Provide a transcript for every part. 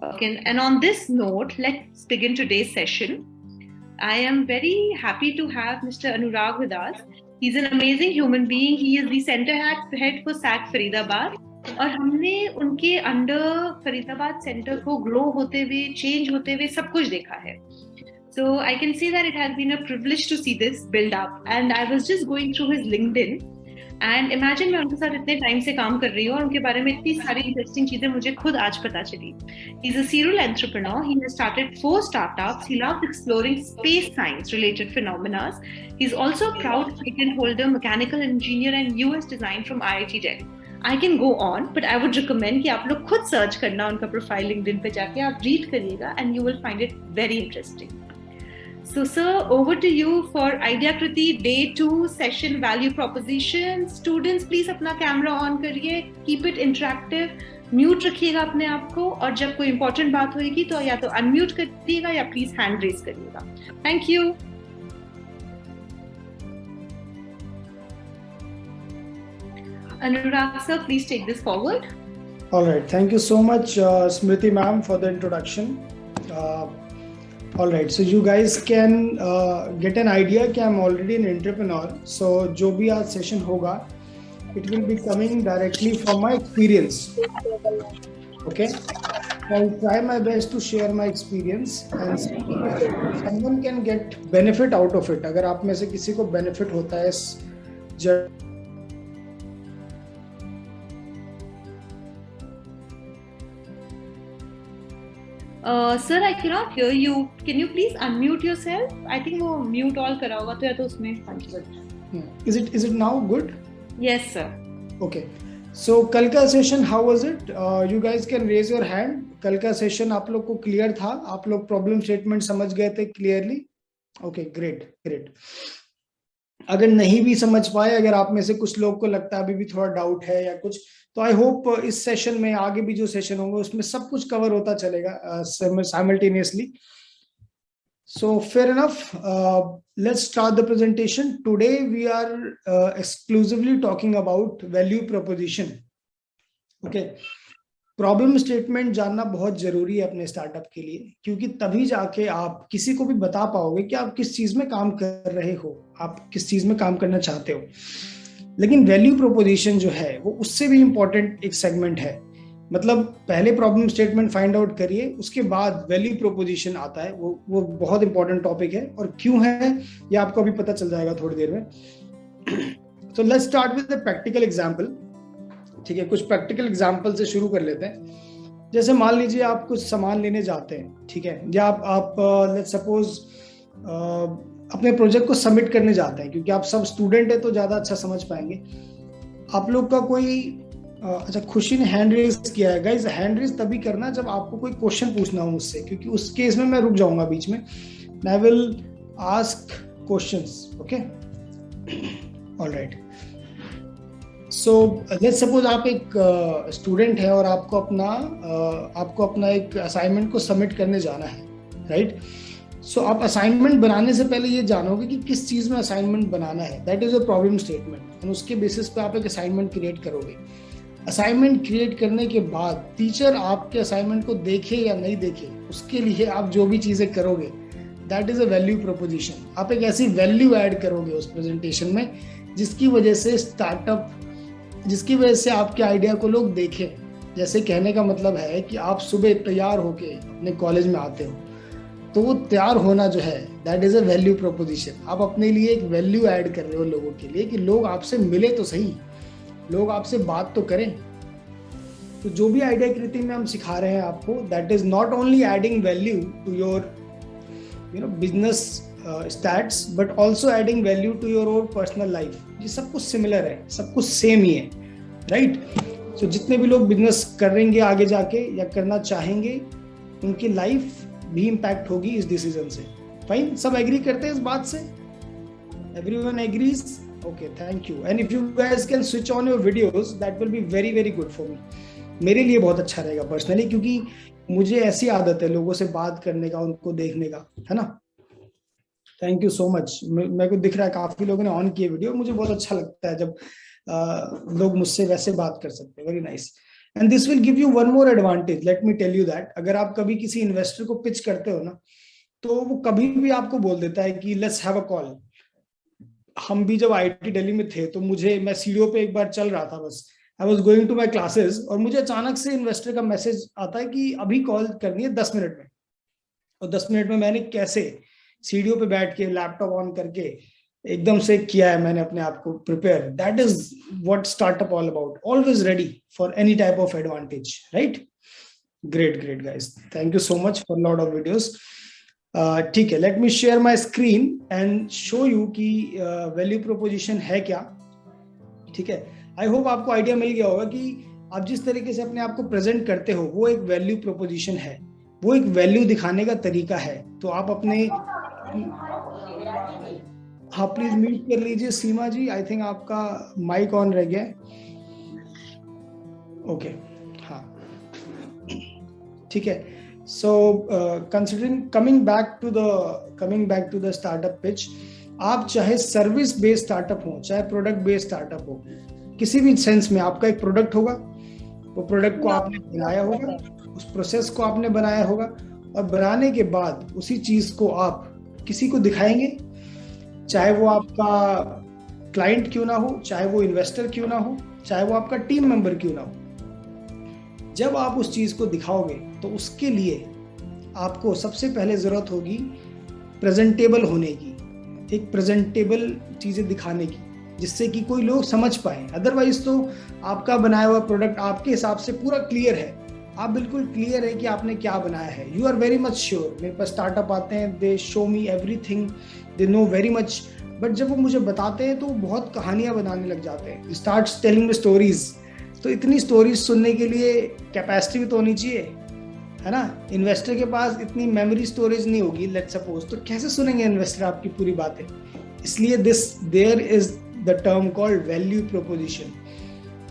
Okay, and on this note, let's begin today's session. I am very happy to have Mr. Anurag with us. He's an amazing human being. He is the center head for SAC Faridabad. और हमने उनके under Faridabad centre को grow होते हुए, change होते हुए सब कुछ देखा है. So I can say that it has been a privilege to see this build up. And I was just going through his LinkedIn. And imagine मैं उनके साथ इतने टाइम से काम कर रही हूँ और उनके बारे में इतनी सारी इंटरेस्टिंग चीजें मुझे खुद आज पता चली. He is a serial entrepreneur. He has started 4 startups. He loves exploring space science related phenomena. He's also a proud patent holder, mechanical engineer and US design from IIT Delhi. I can go on, but I would recommend कि आप लोग खुद search करना उनका profile LinkedIn पे जाके आप read करिएगा and you will find it very interesting. So, sir, over to you for Ideakriti Day 2 session value proposition. Students, please अपना कैमरा ऑन करिए. Keep it interactive. म्यूट रखिएगा अपने आप को और जब कोई इंपॉर्टेंट बात होगी तो या तो अनम्यूट करिएगा या प्लीज हैंड रेज करिएगा. Thank you. Anurag sir, please take this forward. All right. Thank you so much, Smriti ma'am, for the introduction. All right. So you guys can get an idea कि I'm already an entrepreneur. So जो भी आज session होगा, it will be coming directly from my experience. Okay. I'll try my best to share my experience and someone can get benefit out of it. अगर आप में से किसी को benefit होता है इस Sir, I cannot hear you. Can you please unmute yourself? I think वो mute all करा होगा तो या तो उसमें. Is it now good? Yes, sir. Okay. So कल का session how was it? You guys can raise your hand. कल का session आप लोग को clear था? आप लोग problem statement समझ गए थे clearly? Okay, great. अगर नहीं भी समझ पाए, अगर आप में से कुछ लोग को लगता है अभी भी थोड़ा डाउट है या कुछ, तो आई होप इस सेशन में आगे भी जो सेशन होंगे उसमें सब कुछ कवर होता चलेगा simultaneously. So fair enough, let's start the presentation. Today we are exclusively talking about value proposition. Okay, problem statement जानना बहुत जरूरी है अपने स्टार्टअप के लिए, क्योंकि तभी जाके आप किसी को भी बता पाओगे कि आप किस चीज में काम कर रहे हो, आप किस चीज में काम करना चाहते हो. लेकिन वैल्यू प्रोपोजिशन जो है वो उससे भी इंपॉर्टेंट एक सेगमेंट है. मतलब पहले प्रॉब्लम स्टेटमेंट फाइंड आउट करिए, उसके बाद वैल्यू प्रोपोजिशन आता है. वो बहुत इंपॉर्टेंट टॉपिक है और क्यों है ये आपको अभी पता चल जाएगा थोड़ी देर में. So let's start with the practical example. ठीक है, कुछ प्रैक्टिकल एग्जांपल से शुरू कर लेते हैं. जैसे मान लीजिए आप कुछ सामान लेने जाते हैं, ठीक है, या आप लेट्स सपोज अपने प्रोजेक्ट को सबमिट करने जाते हैं, क्योंकि आप सब स्टूडेंट है तो ज्यादा अच्छा समझ पाएंगे. आप लोग का कोई अच्छा, खुशी ने हैंड रेज किया है. गाइस, हैंड रेज तभी करना जब आपको कोई क्वेश्चन पूछना हो मुझसे, क्योंकि उस केस में मैं रुक जाऊंगा बीच में. I will ask questions. Okay, alright. So let's suppose आप एक स्टूडेंट है और आपको अपना एक असाइनमेंट को सबमिट करने जाना है, राइट. सो आप असाइनमेंट बनाने से पहले ये जानोगे कि किस चीज में असाइनमेंट बनाना है. That is a problem statement. And उसके बेसिस पे आप एक असाइनमेंट क्रिएट करोगे. असाइनमेंट क्रिएट करने के बाद टीचर आपके असाइनमेंट को देखे या नहीं देखे, उसके लिए आप जो भी चीजें करोगे, that is a value proposition. आप एक ऐसी वैल्यू ऐड करोगे उस प्रेजेंटेशन में जिसकी वजह से आपके आइडिया को लोग देखें. जैसे कहने का मतलब है कि आप सुबह तैयार होके अपने कॉलेज में आते हो, तो वो तैयार होना जो है that is a value proposition. आप अपने लिए एक वैल्यू ऐड कर रहे हो लोगों के लिए कि लोग आपसे मिले तो सही, लोग आपसे बात तो करें. तो जो भी आइडियाकृति में हम सिखा रहे हैं आपको, that is not only adding value to your business stats, but also adding value to your own personal life. ये सब कुछ सिमिलर है, सब कुछ सेम ही है, राइट. सो जितने भी लोग बिजनेस करेंगे आगे जाके या करना चाहेंगे, उनकी लाइफ भी इम्पैक्ट होगी इस डिसीजन से. फाइन, सब एग्री करते हैं इस बात से? Everyone agrees? Okay, thank you. And if you guys can switch on your videos, that will be very very good for me. मेरे लिए बहुत अच्छा रहेगा पर्सनली, क्योंकि मुझे ऐसी आदत है लोगों से बात करने का, उनको देखने का, है ना. Thank you so much. मेरे को दिख रहा है काफी लोगों ने ऑन किए वीडियो. मुझे बहुत अच्छा लगता है जब लोग मुझसे वैसे बात कर सकते हैं. Very nice. And this will give you one more advantage, let me tell you that. अगर आप कभी किसी इन्वेस्टर को पिच करते हो ना, तो वो कभी भी आपको बोल देता है कि लेट्स हैव अ कॉल। हम भी जब IIT दिल्ली में थे, तो मैं सीढ़ियों पे एक बार चल रहा था, बस I was going to my classes, और मुझे अचानक से इन्वेस्टर का मैसेज आता है कि अभी कॉल करनी है 10 मिनट में। और 10 मिनट में मैंने कैसे सीढ़ियों पे बैठ के लैपटॉप ऑन करके एकदम से किया है मैंने अपने आप को prepare. That is what startup all about, always ready for any type of advantage, right? Great guys, thank you so much for lot of videos. ठीक है, let me share my screen and show you कि value proposition है क्या। ठीक है, I hope आपको idea मिल गया होगा कि आप जिस तरीके से अपने आप को प्रेजेंट करते हो वो एक वैल्यू प्रोपोजिशन है, वो एक वैल्यू दिखाने का तरीका है। तो आप अपने, हाँ प्लीज म्यूट कर लीजिए सीमा जी, आई थिंक आपका माइक ऑन रह गया। ओके, हाँ ठीक है। So considering coming back to the startup pitch, आप चाहे सर्विस बेस्ड स्टार्टअप हो चाहे प्रोडक्ट बेस्ड स्टार्टअप हो, किसी भी सेंस में आपका एक प्रोडक्ट होगा, वो प्रोडक्ट को आपने बनाया होगा, उस प्रोसेस को आपने बनाया होगा, और बनाने के बाद उसी चीज को आप किसी को दिखाएंगे, चाहे वो आपका क्लाइंट क्यों ना हो, चाहे वो इन्वेस्टर क्यों ना हो, चाहे वो आपका टीम मेंबर क्यों ना हो। जब आप उस चीज को दिखाओगे तो उसके लिए आपको सबसे पहले जरूरत होगी प्रेजेंटेबल होने की, एक प्रेजेंटेबल चीजें दिखाने की, जिससे कि कोई लोग समझ पाए। अदरवाइज तो आपका बनाया हुआ प्रोडक्ट आपके हिसाब से पूरा क्लियर है, आप बिल्कुल क्लियर है कि आपने क्या बनाया है, you are very much sure. मेरे पास स्टार्टअप आते हैं, they show me everything, they know very much, but जब वो मुझे बताते हैं तो बहुत कहानियां बनाने लग जाते हैं, स्टार्ट टेलिंग मी स्टोरीज। तो इतनी स्टोरीज सुनने के लिए कैपेसिटी भी तो होनी चाहिए, है ना? इन्वेस्टर के पास इतनी मेमोरी स्टोरेज नहीं होगी, लेट सपोज, तो कैसे सुनेंगे इन्वेस्टर आपकी पूरी बातें? इसलिए there is the term called value proposition.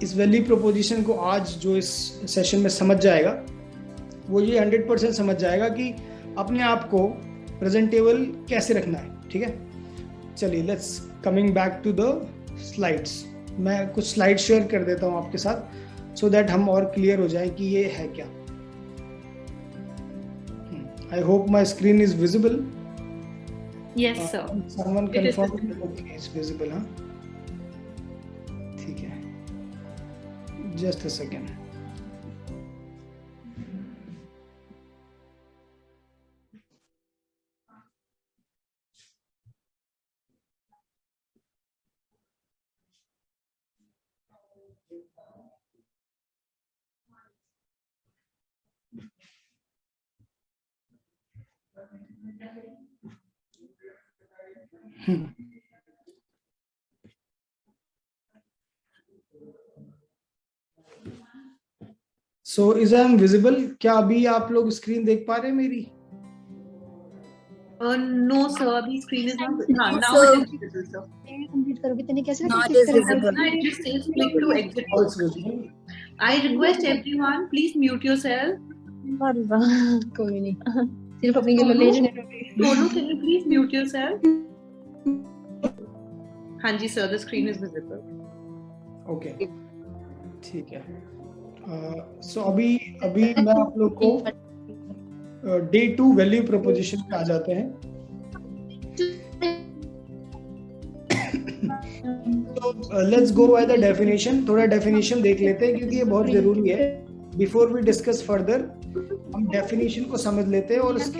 इस वैल्यू प्रोपोजिशन को आज जो इस सेशन में समझ जाएगा वो ये 100% समझ जाएगा कि अपने आप को प्रेजेंटेबल कैसे रखना है। ठीक है, चलिए let's coming back to the slides. मैं कुछ स्लाइड शेयर कर देता हूं आपके साथ सो दैट हम और क्लियर हो जाए कि ये है क्या। I hope my screen is visible. Yes sir, someone confirm is visible. हाँ ठीक है, just a second. So is I am visible? क्या अभी आप लोग स्क्रीन देख पा रहे हैं मेरी? नो सर, अभी स्क्रीन इज नॉट। हां, now it is visible sir. Complete करोगे तो नहीं कैसे Not is visible. It just says click to exit. I request everyone, please mute yourself. कोई नहीं, सिर्फ अपनी जो नॉलेज है। Tolu, can you please mute yourself? हाँ जी sir, the screen is visible. Okay, ठीक है। सो अभी मैं आप लोग को डे 2 वैल्यू प्रोपोजिशन पे आ जाते हैं। तो let's go by the definition. थोड़ा डेफिनेशन देख लेते हैं क्योंकि ये बहुत जरूरी है। बिफोर वी डिस्कस फर्दर, हम डेफिनेशन को समझ लेते हैं और उसके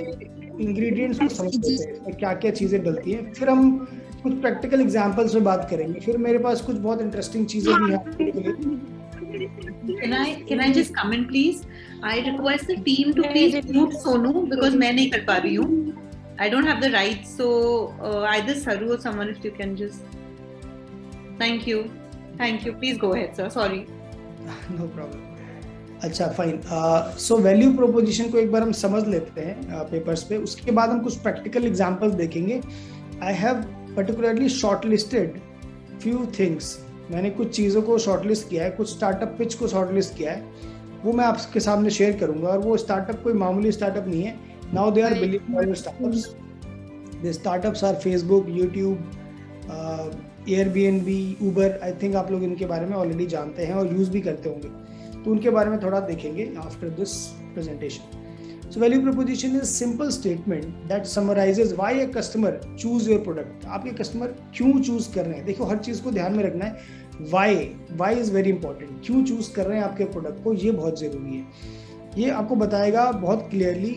इंग्रेडिएंट्स को समझ लेते हैं, इसमें क्या क्या चीजें डलती हैं। फिर हम कुछ प्रैक्टिकल एग्जांपल्स में बात करेंगे। फिर मेरे पास कुछ बहुत इंटरेस्टिंग चीजें भी हैं। Can I just come in please? I request the team to please mute Sonu because मैं नहीं कर पा रही हूँ. I don't have the rights, so either Saru or someone if you can just. Thank you. Please go ahead, sir. Sorry. No problem. अच्छा fine. So value proposition को एक बार हम समझ लेते हैं पेपर्स पे, उसके बाद हम कुछ प्रैक्टिकल एग्जांपल्स देखेंगे। I have particularly shortlisted few things. मैंने कुछ चीज़ों को शॉर्टलिस्ट किया है, कुछ स्टार्टअप पिच को शॉर्टलिस्ट किया है, वो मैं आपके सामने शेयर करूंगा। और वो स्टार्टअप कोई मामूली स्टार्टअप नहीं है। Now they are billion dollar startups. The startups are Facebook, YouTube, Airbnb, Uber. I think आप लोग इनके बारे में ऑलरेडी जानते हैं और यूज़ भी करते होंगे। तो उनके बारे में थोड़ा देखेंगे after this presentation. So value proposition is simple statement that summarizes why a customer choose your product. आपके कस्टमर क्यों चूज कर रहे हैं. देखो हर चीज को ध्यान में रखना है. Why is very important. क्यों चूज कर रहे हैं आपके प्रोडक्ट को, ये बहुत जरूरी है. ये आपको बताएगा बहुत clearly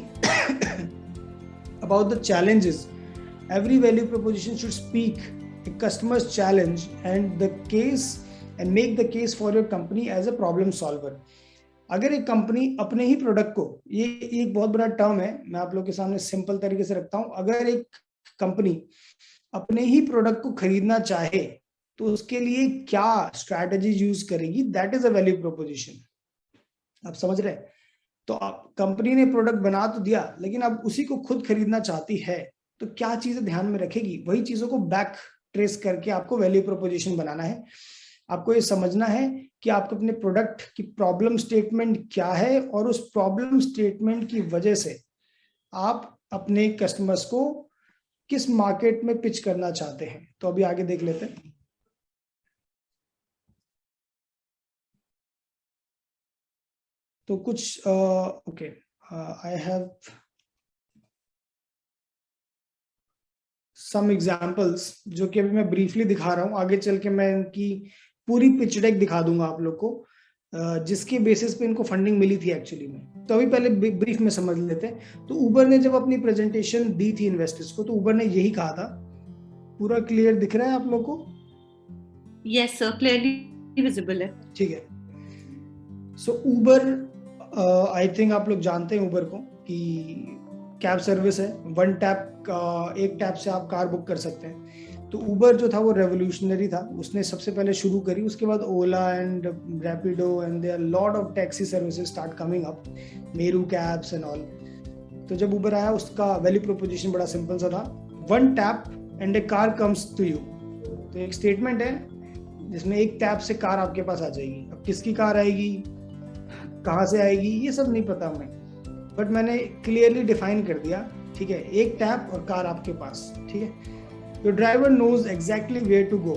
about the challenges. Every value proposition should speak a customer's challenge and the case and make the case for your company as a problem solver. अगर एक कंपनी अपने ही प्रोडक्ट को, ये एक बहुत बड़ा टर्म है, मैं आप लोग के सामने सिंपल तरीके से रखता हूं. अगर एक कंपनी अपने ही प्रोडक्ट को खरीदना चाहे तो उसके लिए क्या स्ट्रैटेजी यूज करेगी, that is a value proposition. आप समझ रहे हैं. तो कंपनी ने प्रोडक्ट बना तो दिया, लेकिन अब उसी को खुद खरीदना चाहती है तो क्या चीजें ध्यान में रखेगी, वही चीजों को बैक ट्रेस करके आपको वैल्यू प्रोपोजिशन बनाना है. आपको ये समझना है कि आपको अपने प्रोडक्ट की प्रॉब्लम स्टेटमेंट क्या है और उस प्रॉब्लम स्टेटमेंट की वजह से आप अपने कस्टमर्स को किस मार्केट में पिच करना चाहते हैं. तो अभी आगे देख लेते हैं. तो कुछ okay, I have some examples जो कि अभी मैं ब्रीफली दिखा रहा हूं. आगे चल के मैं इनकी पूरी पिच डेक दिखा दूंगा आप लोग को, जिसके बेसिस पे इनको फंडिंग मिली थी एक्चुअली में. तो अभी पहले ब्रीफ में समझ लेते हैं. तो उबर ने जब अपनी प्रेजेंटेशन दी थी इन्वेस्टर्स को, तो उबर ने यही कहा था. पूरा क्लियर दिख रहा है आप लोग को? यस सर, क्लियरली विजिबल है. ठीक है. सो उबर, आई थिंक आप लोग जानते हैं उबर को कि कैब सर्विस है. वन टैप, एक टैप से आप कार बुक कर सकते हैं. तो उबर जो था वो रेवोल्यूशनरी था. उसने सबसे पहले शुरू करी, उसके बाद Ola and Rapido and there lot of taxi services start coming up, Meru cabs and all. तो जब उबर आया, उसका वैल्यू प्रोपोजिशन बड़ा सिंपल सा था. One tap and a car comes to you. तो एक स्टेटमेंट है जिसमें एक टैप से कार आपके पास आ जाएगी. अब किसकी कार आएगी, कहाँ से आएगी, ये सब नहीं पता हमें, बट मैंने क्लियरली डिफाइन कर दिया. ठीक है, एक टैप और कार आपके पास. ठीक है. Your driver knows exactly where to go.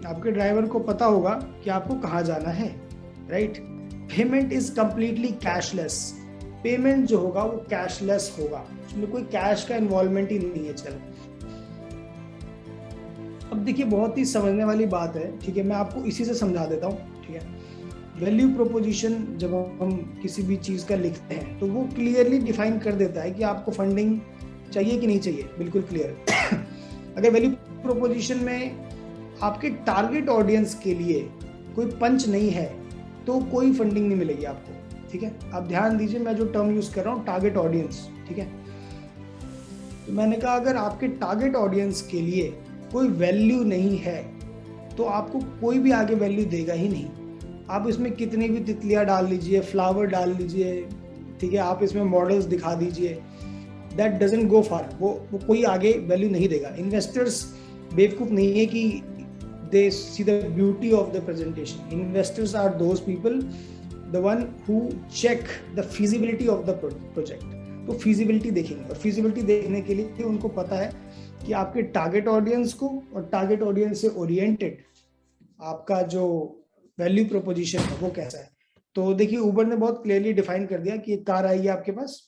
आपके ड्राइवर को पता होगा कि आपको कहाँ जाना है. Right. Payment is completely cashless. Payment जो होगा वो कैशलेस होगा, उसमें कोई कैश का इन्वॉल्वमेंट ही नहीं है. चलो अब देखिए, बहुत ही समझने वाली बात है. ठीक है, मैं आपको इसी से समझा देता हूँ. ठीक है. वैल्यू प्रोपोजिशन जब हम किसी भी चीज का लिखते हैं तो वो क्लियरली डिफाइन कर देता है कि आपको फंडिंग चाहिए कि नहीं चाहिए. बिल्कुल क्लियर. अगर वैल्यू प्रोपोजिशन में आपके टारगेट ऑडियंस के लिए कोई पंच नहीं है तो कोई फंडिंग नहीं मिलेगी आपको. ठीक है. आप ध्यान दीजिए, मैं जो टर्म यूज कर रहा हूँ, टारगेट ऑडियंस. ठीक है. तो मैंने कहा अगर आपके टारगेट ऑडियंस के लिए कोई वैल्यू नहीं है तो आपको कोई भी आगे वैल्यू देगा ही नहीं. आप इसमें कितनी भी तितलियां डाल लीजिए, फ्लावर डाल लीजिए. ठीक है. आप इसमें मॉडल्स दिखा दीजिए, दैट डजंट गो फार. वो कोई आगे वैल्यू नहीं देगा. इन्वेस्टर्स बेवकूफ नहीं है कि they see the beauty of the presentation. Investors are those people, the one who check the feasibility of the project. तो फिजिबिलिटी देखेंगे, और फिजिबिलिटी देखने के लिए उनको पता है कि आपके टारगेट ऑडियंस को और टारगेट ऑडियंस से ओरिएंटेड आपका जो वैल्यू प्रोपोजिशन है वो कैसा है. तो देखिए, उबर ने बहुत क्लियरली डिफाइन कर दिया कि एक कार आएगी आपके पास,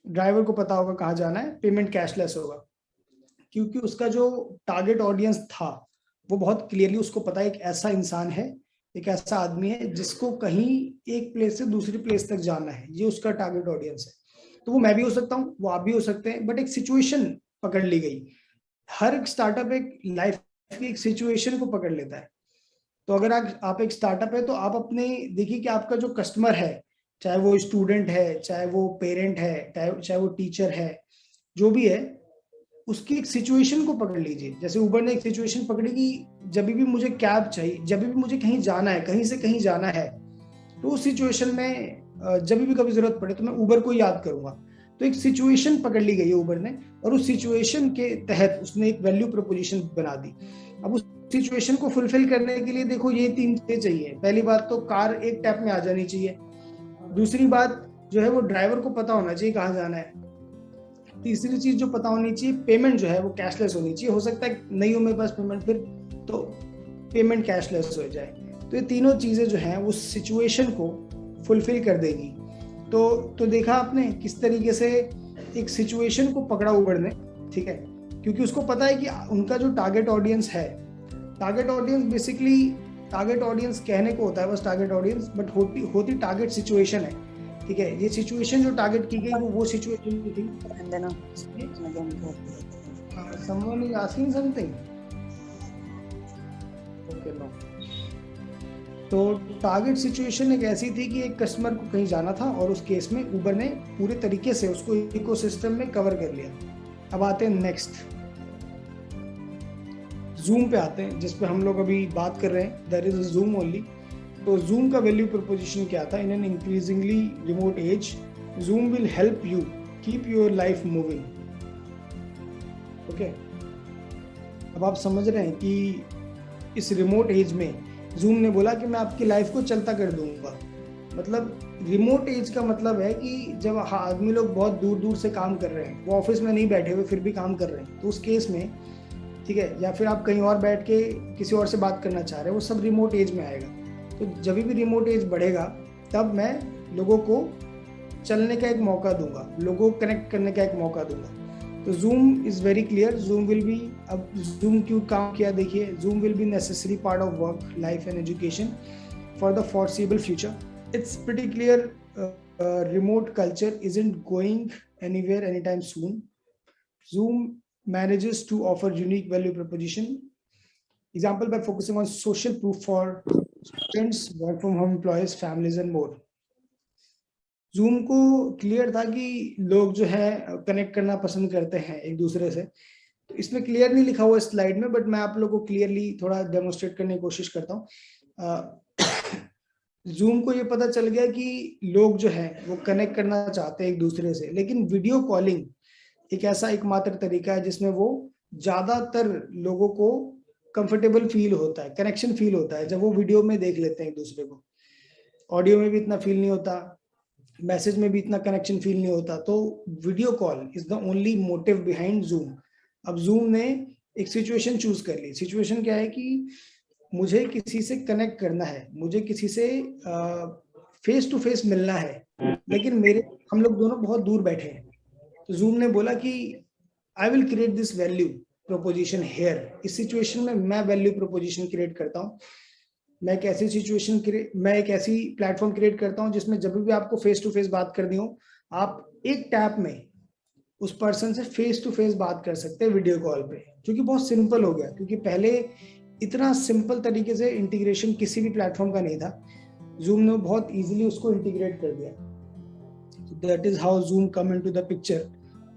ड्राइवर को पता होगा कहाँ जाना है, पेमेंट कैशलेस होगा. क्योंकि उसका जो टारगेट ऑडियंस था वो बहुत क्लियरली उसको पता है एक ऐसा इंसान है, एक ऐसा आदमी है जिसको कहीं एक प्लेस से दूसरी प्लेस तक जाना है. ये उसका टारगेट ऑडियंस है. तो वो मैं भी हो सकता हूँ, वो आप भी हो सकते हैं, बट एक सिचुएशन पकड़ ली गई. हर एक स्टार्टअप एक लाइफ की एक सिचुएशन को पकड़ लेता है. तो अगर आप एक स्टार्टअप है तो आप अपने देखिए कि आपका जो कस्टमर है, चाहे वो स्टूडेंट है, चाहे वो पेरेंट है, चाहे वो टीचर है, जो भी है, उसकी एक सिचुएशन को पकड़ लीजिए. जैसे उबर ने एक सिचुएशन पकड़ी कि जब भी मुझे कैब चाहिए, जब भी मुझे कहीं जाना है, कहीं से कहीं जाना है, तो उस सिचुएशन में जब भी कभी जरूरत पड़े तो मैं उबर को याद करूंगा. तो एक सिचुएशन पकड़ ली गई है उबर ने, और उस सिचुएशन के तहत उसने एक वैल्यू प्रोपोजिशन बना दी. अब उस सिचुएशन को फुलफिल करने के लिए देखो ये 3 चीजें चाहिए. पहली बात तो कार एक टैप में आ जानी चाहिए. दूसरी बात जो है वो ड्राइवर को पता होना चाहिए कहाँ जाना है. तीसरी चीज जो पता होनी चाहिए, पेमेंट जो है वो कैशलेस होनी चाहिए. हो सकता है नहीं हो मेरे पास पेमेंट, फिर तो पेमेंट कैशलेस हो जाए. तो ये तीनों चीजें जो हैं उस सिचुएशन को फुलफिल कर देगी। तो देखा आपने किस तरीके से एक सिचुएशन को पकड़ा उबर ने, ठीक है, क्योंकि उसको पता है कि उनका जो टारगेट ऑडियंस है, target audience basically, target audience कहने को होता है बस टारगेट ऑडियंस, बट होती टारगेट सिचुएशन है, ठीक है। ये सिचुएशन जो टारगेट की गई वो सिचुएशन की थी। Someone is asking something. Okay, no. तो टारगेट सिचुएशन एक ऐसी थी कि एक कस्टमर को कहीं जाना था और उस केस में उबर ने पूरे तरीके से उसको इकोसिस्टम में कवर कर लिया। अब आते हैं नेक्स्ट, जूम पे आते हैं, जिस पे हम लोग अभी बात कर रहे हैं, दैट इज जूम ओनली। तो जूम का वैल्यू प्रोपोजिशन क्या था? In an increasingly remote age, Zoom will help you keep your life moving. Okay, अब आप समझ रहे हैं कि इस रिमोट एज में जूम ने बोला कि मैं आपकी लाइफ को चलता कर दूंगा। मतलब रिमोट एज का मतलब है कि जब आदमी लोग बहुत दूर दूर से काम कर रहे हैं, वो ऑफिस में नहीं बैठे हुए फिर भी काम कर रहे हैं, तो उस केस में, ठीक है, या फिर आप कहीं और बैठ के किसी और से बात करना चाह रहे हैं, वो सब रिमोट एज में आएगा। तो जब भी रिमोट एज बढ़ेगा तब मैं लोगों को चलने का एक मौका दूंगा, लोगों को कनेक्ट करने का एक मौका दूंगा। तो Zoom is very clear, Zoom will be, अब जूम क्यों काम किया देखिए, Zoom will be necessary part of work life and education for the foreseeable future. It's pretty clear, remote culture isn't going anywhere anytime soon. Zoom manages to offer unique value proposition. Example, by focusing on social proof for students, work from home employees, families and more. Zoom को clear था कि लोग जो है connect करना पसंद करते हैं एक दूसरे से। तो इसमें क्लियर नहीं लिखा हुआ स्लाइड में, बट मैं आप लोगों को क्लियरली थोड़ा डेमोन्स्ट्रेट करने की कोशिश करता हूँ। जूम को ये पता चल गया कि लोग जो है वो कनेक्ट करना चाहते हैं एक दूसरे से, लेकिन वीडियो कॉलिंग एक ऐसा एकमात्र तरीका है जिसमें वो ज्यादातर लोगों को कंफर्टेबल फील होता है, कनेक्शन फील होता है जब वो वीडियो में देख लेते हैं एक दूसरे को। ऑडियो में भी इतना फील नहीं होता, मैसेज में भी इतना कनेक्शन फील नहीं होता। तो video call is the only motive behind zoom. अब जूम ने एक सिचुएशन चूज कर ली। सिचुएशन क्या है कि मुझे किसी से कनेक्ट करना है, मुझे किसी से फेस टू फेस मिलना है, लेकिन हम लोग दोनों बहुत दूर बैठे हैं। तो जूम ने बोला कि I will create this value proposition here. इस सिचुएशन में मैं वैल्यू प्रोपोजिशन क्रिएट करता हूँ। मैं एक ऐसी प्लेटफॉर्म क्रिएट करता हूँ जिसमें जब भी आपको फेस टू फेस बात करनी हो, आप एक टैप में उस पर्सन से फेस टू फेस बात कर सकते हैं वीडियो कॉल पे, जो कि बहुत सिंपल हो गया, क्योंकि पहले इतना सिंपल तरीके से इंटीग्रेशन किसी भी प्लेटफॉर्म का नहीं था। जूम ने बहुत इजीली उसको इंटीग्रेट कर दिया। That is how zoom come into the picture.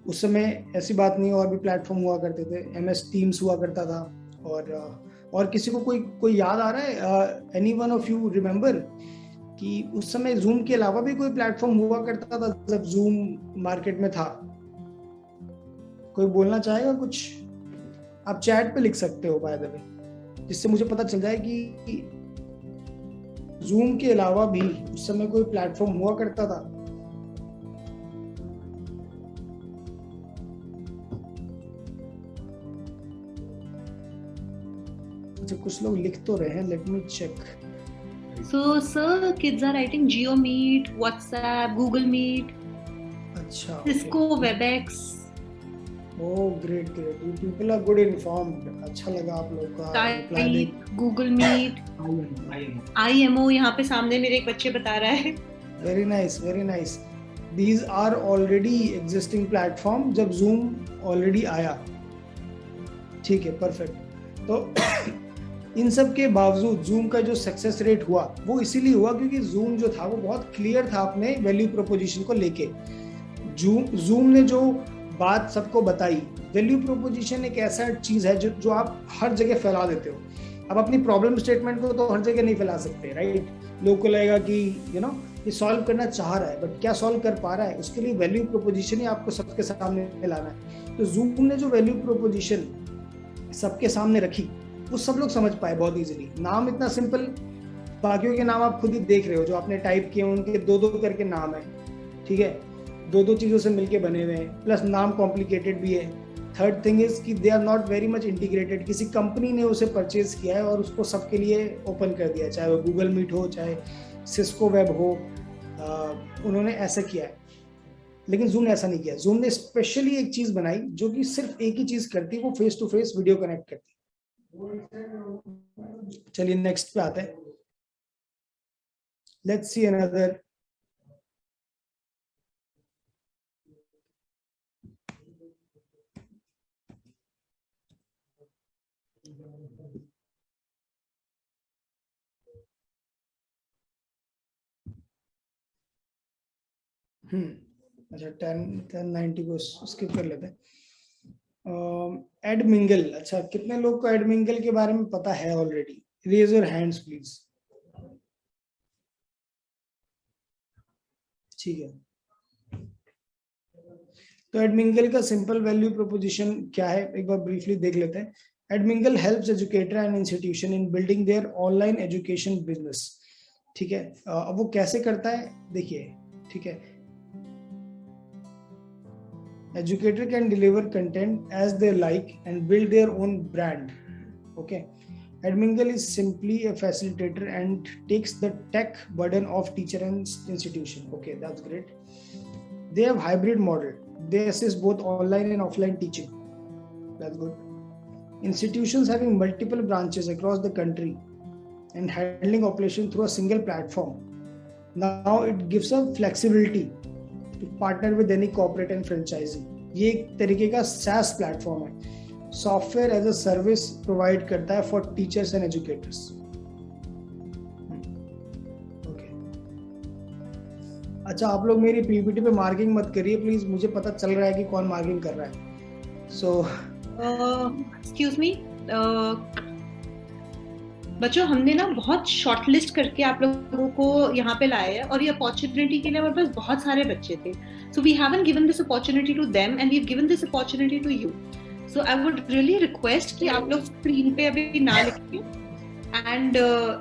उस समय ऐसी बात नहीं, और भी प्लेटफॉर्म हुआ करते थे, MS टीम्स हुआ करता था, और किसी को कोई याद आ रहा है, any one of you remember कि उस समय जूम के अलावा भी कोई प्लेटफॉर्म हुआ करता था जब जूम मार्केट में था? कोई बोलना चाहेगा कुछ? आप चैट पे लिख सकते हो बाय द वे, जिससे मुझे पता चल जाए कि जूम के अलावा भी उस समय कोई प्लेटफॉर्म हुआ करता था। अच्छा, कुछ लोग लिख तो रहे हैं, let me check. So, sir, kids are writing GeoMeet, WhatsApp, Google Meet, अच्छा, Cisco, WebEx. Oh, great. You people are good informed. अच्छा लगा आप लोग का reply देख। Google Meet, IMO यहाँ पे सामने मेरे एक बच्चे बता रहा है। Very nice. These are already existing platform जब Zoom already आया। ठीक है, perfect। तो इन सब के बावजूद Zoom का जो सक्सेस रेट हुआ वो इसीलिए हुआ क्योंकि Zoom जो था वो बहुत क्लियर था अपने वैल्यू प्रोपोजिशन को लेके। Zoom ने जो बात सबको बताई, वैल्यू प्रोपोजिशन एक ऐसा चीज है जो आप हर जगह फैला देते हो। अब अपनी प्रॉब्लम स्टेटमेंट को तो हर जगह नहीं फैला सकते, राइट? लोगों को लगेगा कि ये सॉल्व करना चाह रहा है, बट क्या सॉल्व कर पा रहा है, उसके लिए वैल्यू प्रोपोजिशन ही आपको सबके सामने लाना है। तो Zoom ने जो वैल्यू प्रोपोजिशन सबके सामने रखी वो सब लोग समझ पाए बहुत इजीली। नाम इतना सिंपल, बाकियों के नाम आप खुद ही देख रहे हो जो आपने टाइप किए, उनके दो करके नाम है, ठीक है, दो चीजों से मिलके बने हुए हैं, प्लस नाम कॉम्प्लिकेटेड भी है, थर्ड थिंग इज कि they are not very much integrated. किसी कंपनी ने उसे परचेज किया है और उसको सबके लिए ओपन कर दिया, चाहे वो गूगल मीट हो, चाहे सिस्को वेब हो, उन्होंने ऐसा किया है. लेकिन जूम ने ऐसा नहीं किया. जूम ने स्पेशली एक चीज बनाई जो कि सिर्फ एक ही चीज करती है, वो face to face video connect करती है. चलिए नेक्स्ट पे आते हैं. Let's see another. अच्छा 1090 को स्किप कर लेते हैं. एडमिंगल. अच्छा, कितने लोग को एडमिंगल के बारे में पता है already? Raise your hands please. ठीक है. तो एडमिंगल का सिंपल वैल्यू प्रोपोजिशन क्या है, एक बार ब्रीफली देख लेते हैं. Edmingle helps educator and institution in building their online education business. ठीक है. अब वो कैसे करता है देखिए. ठीक है. Educator can deliver content as they like and build their own brand. Okay. Edmingle is simply a facilitator and takes the tech burden of teacher and institution. Okay, that's great. They have hybrid model. They assist both online and offline teaching. That's good. Institutions having multiple branches across the country and handling operation through a single platform. Now it gives a flexibility to partner with any corporate and franchisee. ये एक तरीके का SaaS platform है, software as a service provide करता है for teachers and educators. Okay. अच्छा, आप लोग मेरी पीपीटी पे मार्किंग मत करिए प्लीज, मुझे पता चल रहा है कि कौन मार्किंग कर रहा है. सो एक्सक्यूज मी बच्चों, हमने ना बहुत शॉर्ट लिस्ट करके आप लोगों को यहाँ पे लाया है और ये अपॉर्चुनिटी के लिए हमारे पास बहुत सारे बच्चे थे. So we haven't given this opportunity to them and we've given this opportunity to you. So I would really request कि आप लोग स्क्रीन पे अभी ना लिखिए. And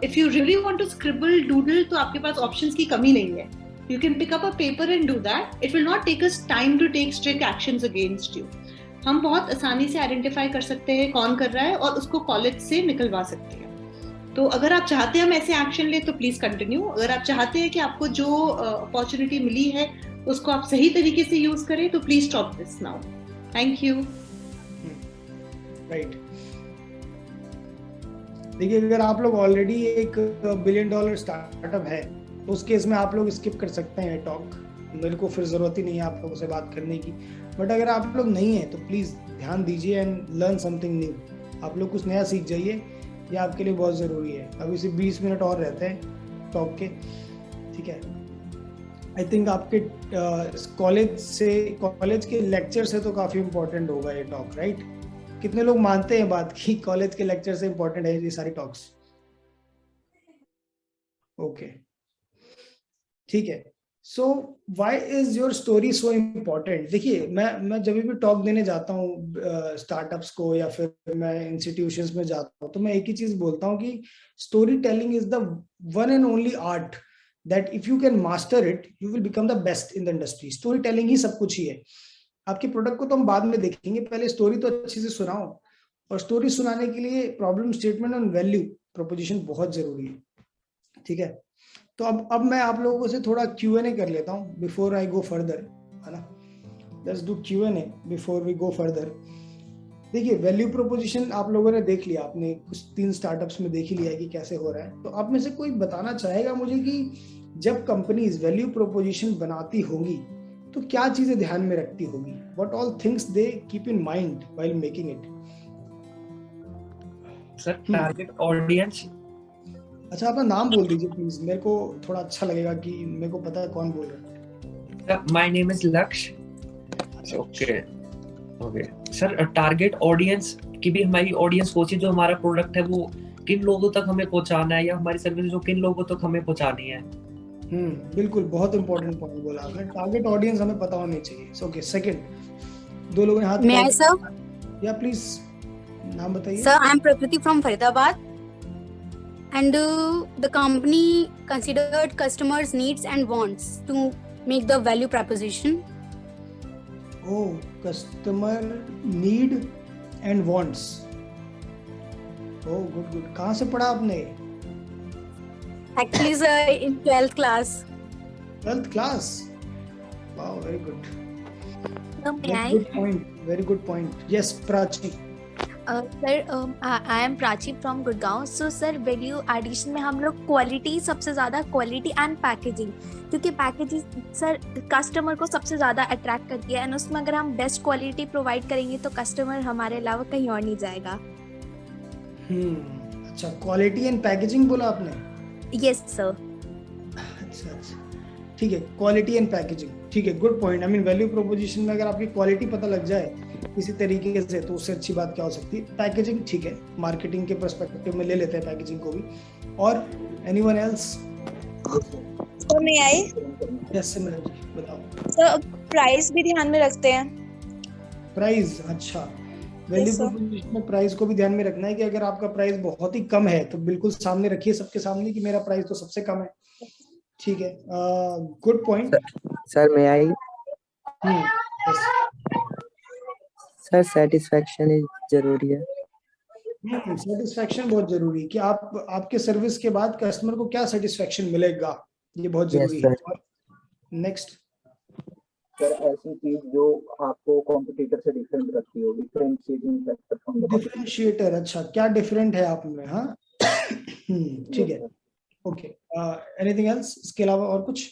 if you really want to scribble, doodle, तो आपके पास options की कमी नहीं है. You can pick up a paper and do that. It will not take us time to take strict actions against you. हम बहुत आसानी से आइडेंटिफाई कर सकते हैं कौन कर रहा है और उसको कॉलेज से निकलवा सकते हैं. तो अगर आप चाहते हैं हम ऐसे एक्शन ले तो प्लीज कंटिन्यू. अगर आप चाहते हैं कि आपको जो अपॉर्चुनिटी मिली है उसको आप सही तरीके से यूज करें तो please stop this now. Thank you. Right. देखिए, अगर आप लोग ऑलरेडी एक $1 बिलियन स्टार्टअप है तो उस केस में आप लोग स्किप कर सकते हैं टॉक. मेरे को फिर जरूरत ही नहीं है आप लोगों से बात करने की. बट अगर आप लोग नहीं है तो प्लीज ध्यान दीजिए एंड लर्न समथिंग न्यू. आप लोग कुछ नया सीख जाइए, ये आपके लिए बहुत जरूरी है. अभी से 20 मिनट और रहते हैं टॉक के. ठीक है. आई थिंक आपके कॉलेज के लेक्चर से तो काफी इम्पोर्टेंट होगा ये टॉक, राइट? कितने लोग मानते हैं बात कि कॉलेज के लेक्चर से इम्पोर्टेंट है ये सारी टॉक्स? ओके, ठीक है. So why is your story so important? देखिए, मैं जब भी टॉक देने जाता हूँ स्टार्टअप्स को या फिर मैं इंस्टीट्यूशंस में जाता हूँ तो मैं एक ही चीज बोलता हूँ कि story telling is the one and only art that if you can master it, you will become the best in the industry. Storytelling ही सब कुछ ही है. आपके प्रोडक्ट को तो हम बाद में देखेंगे, पहले स्टोरी तो अच्छे से सुनाओ. और स्टोरी सुनाने के लिए प्रॉब्लम स्टेटमेंट और वैल्यू प्रोपोजिशन बहुत जरूरी है. ठीक है. तो अब मैं आप लोगों से थोड़ा Q&A कर लेता हूँ बिफोर आई गो फर्दर, है ना? Let's do Q&A before we go further. देखिए, वैल्यू प्रोपोजिशन आप लोगों ने देख लिया, आपने कुछ 3 स्टार्टअप्स में देख ही लिया है कि कैसे हो रहा है. तो आप में से कोई बताना चाहेगा मुझे कि जब कंपनीज वैल्यू प्रोपोजिशन बनाती होंगी तो क्या चीजें ध्यान में रखती होगी? What all things they keep in mind while making it? Sir, target audience. अच्छा, अपना नाम बोल दीजिए प्लीज, मेरे को थोड़ा अच्छा लगेगा कि मेरे को पता है कौन बोल रहा है. माय नेम इज लक्ष्य. Okay okay sir, target audience की भी हमारी ऑडियंस कौन सी, जो हमारा प्रोडक्ट है वो किन लोगों तक हमें पहुंचाना है या हमारी सर्विस जो किन लोगों तक हमें पहुंचानी है. बिल्कुल, बहुत इंपॉर्टेंट पॉइंट बोला आपने. टारगेट ऑडियंस हमें पता होनी चाहिए. ओके, सेकंड, 2 लोगों ने हाथ. मैं सर, या प्लीज नाम बताइए. सर, आई एम प्रकृति from Faridabad and the company considered customers' needs and wants to make the value proposition. Oh, customer need and wants. Oh, good. कहाँ से पढ़ा आपने? Actually, sir, in 12th class. 12th class. Wow, very good. May I? Very good point. Yes, Prachi. Sir, I am Prachi from Gurgaon. So, sir, value addition में हम लोग quality सबसे ज़्यादा quality and packaging, क्योंकि packaging sir customer को सबसे ज़्यादा attract करती है, एंड उसमें अगर हम बेस्ट क्वालिटी प्रोवाइड करेंगे तो कस्टमर हमारे अलावा कहीं और नहीं जाएगा. अच्छा, क्वालिटी एंड पैकेजिंग बोला आपने? Yes sir. अच्छा, ठीक है, क्वालिटी एंड पैकेजिंग, ठीक है, good point. I mean value proposition में अगर आपकी क्वालिटी पता लग जाए किसी तरीके से तो उससे अच्छी बात क्या हो सकती है. पैकेजिंग ठीक है, मार्केटिंग के पर्सपेक्टिव में ले लेते हैं पैकेजिंग को भी. और एनीवन एल्स? सर मे आई? यस सिमरन जी, बताओ. सर प्राइस भी ध्यान में रखते हैं. प्राइस, अच्छा. वैल्यू प्रोपोजिशन में प्राइस को भी ध्यान में रखना है कि अगर आपका प्राइस बहुत ही कम है तो बिल्कुल सामने रखिए सबके सामने कि मेरा प्राइस तो सबसे कम है. ठीक है, गुड पॉइंट. सर मे आई? सर सेटिस्फैक्शन जरूरी है. सेटिस्फैक्शन बहुत जरूरी है कि आपके सर्विस के बाद कस्टमर को क्या सेटिस्फैक्शन मिलेगा, ये बहुत जरूरी है. नेक्स्ट सर, ऐसी चीज जो आपको कॉम्पिटिटर से डिफरेंट रखती हो, differentiating factor from the differentiator. अच्छा, क्या डिफरेंट है आप में? हाँ, ठीक है, ओके. एनीथिंग एल्स इसके अलावा और कुछ?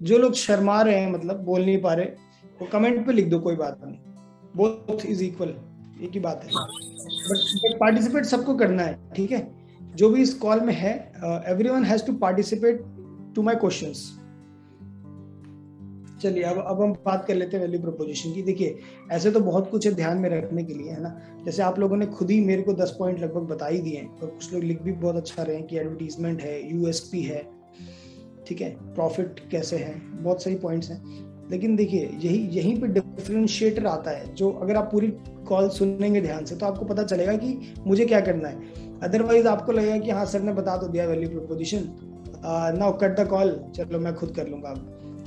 जो लोग शर्मा रहे हैं, मतलब बोल नहीं पा रहे, वो कमेंट पे लिख दो, कोई बात नहीं. बोथ इज इक्वल, एक ही बात है. बट पार्टिसिपेट सबको करना है, ठीक है. जो भी इस कॉल में है, everyone has to participate to my questions. चलिए, अब हम बात कर लेते हैं वैल्यू प्रोपोजिशन की. देखिए, ऐसे तो बहुत कुछ है ध्यान में रखने के लिए, है ना. जैसे आप लोगों ने खुद ही मेरे को 10 पॉइंट लगभग बता ही दिए हैं, और कुछ लोग लिख भी बहुत अच्छा रहे हैं कि एडवर्टीजमेंट है, यूएसपी है, ठीक है, प्रॉफिट कैसे है, बहुत सही पॉइंट्स हैं. लेकिन देखिए, यहीं पे डिफरेंशिएटर आता है, जो अगर आप पूरी कॉल सुनेंगे ध्यान से तो आपको पता चलेगा कि मुझे क्या करना है. अदरवाइज आपको लगेगा कि हाँ सर ने बता तो दिया value proposition, now cut the call, चलो मैं खुद कर लूंगा.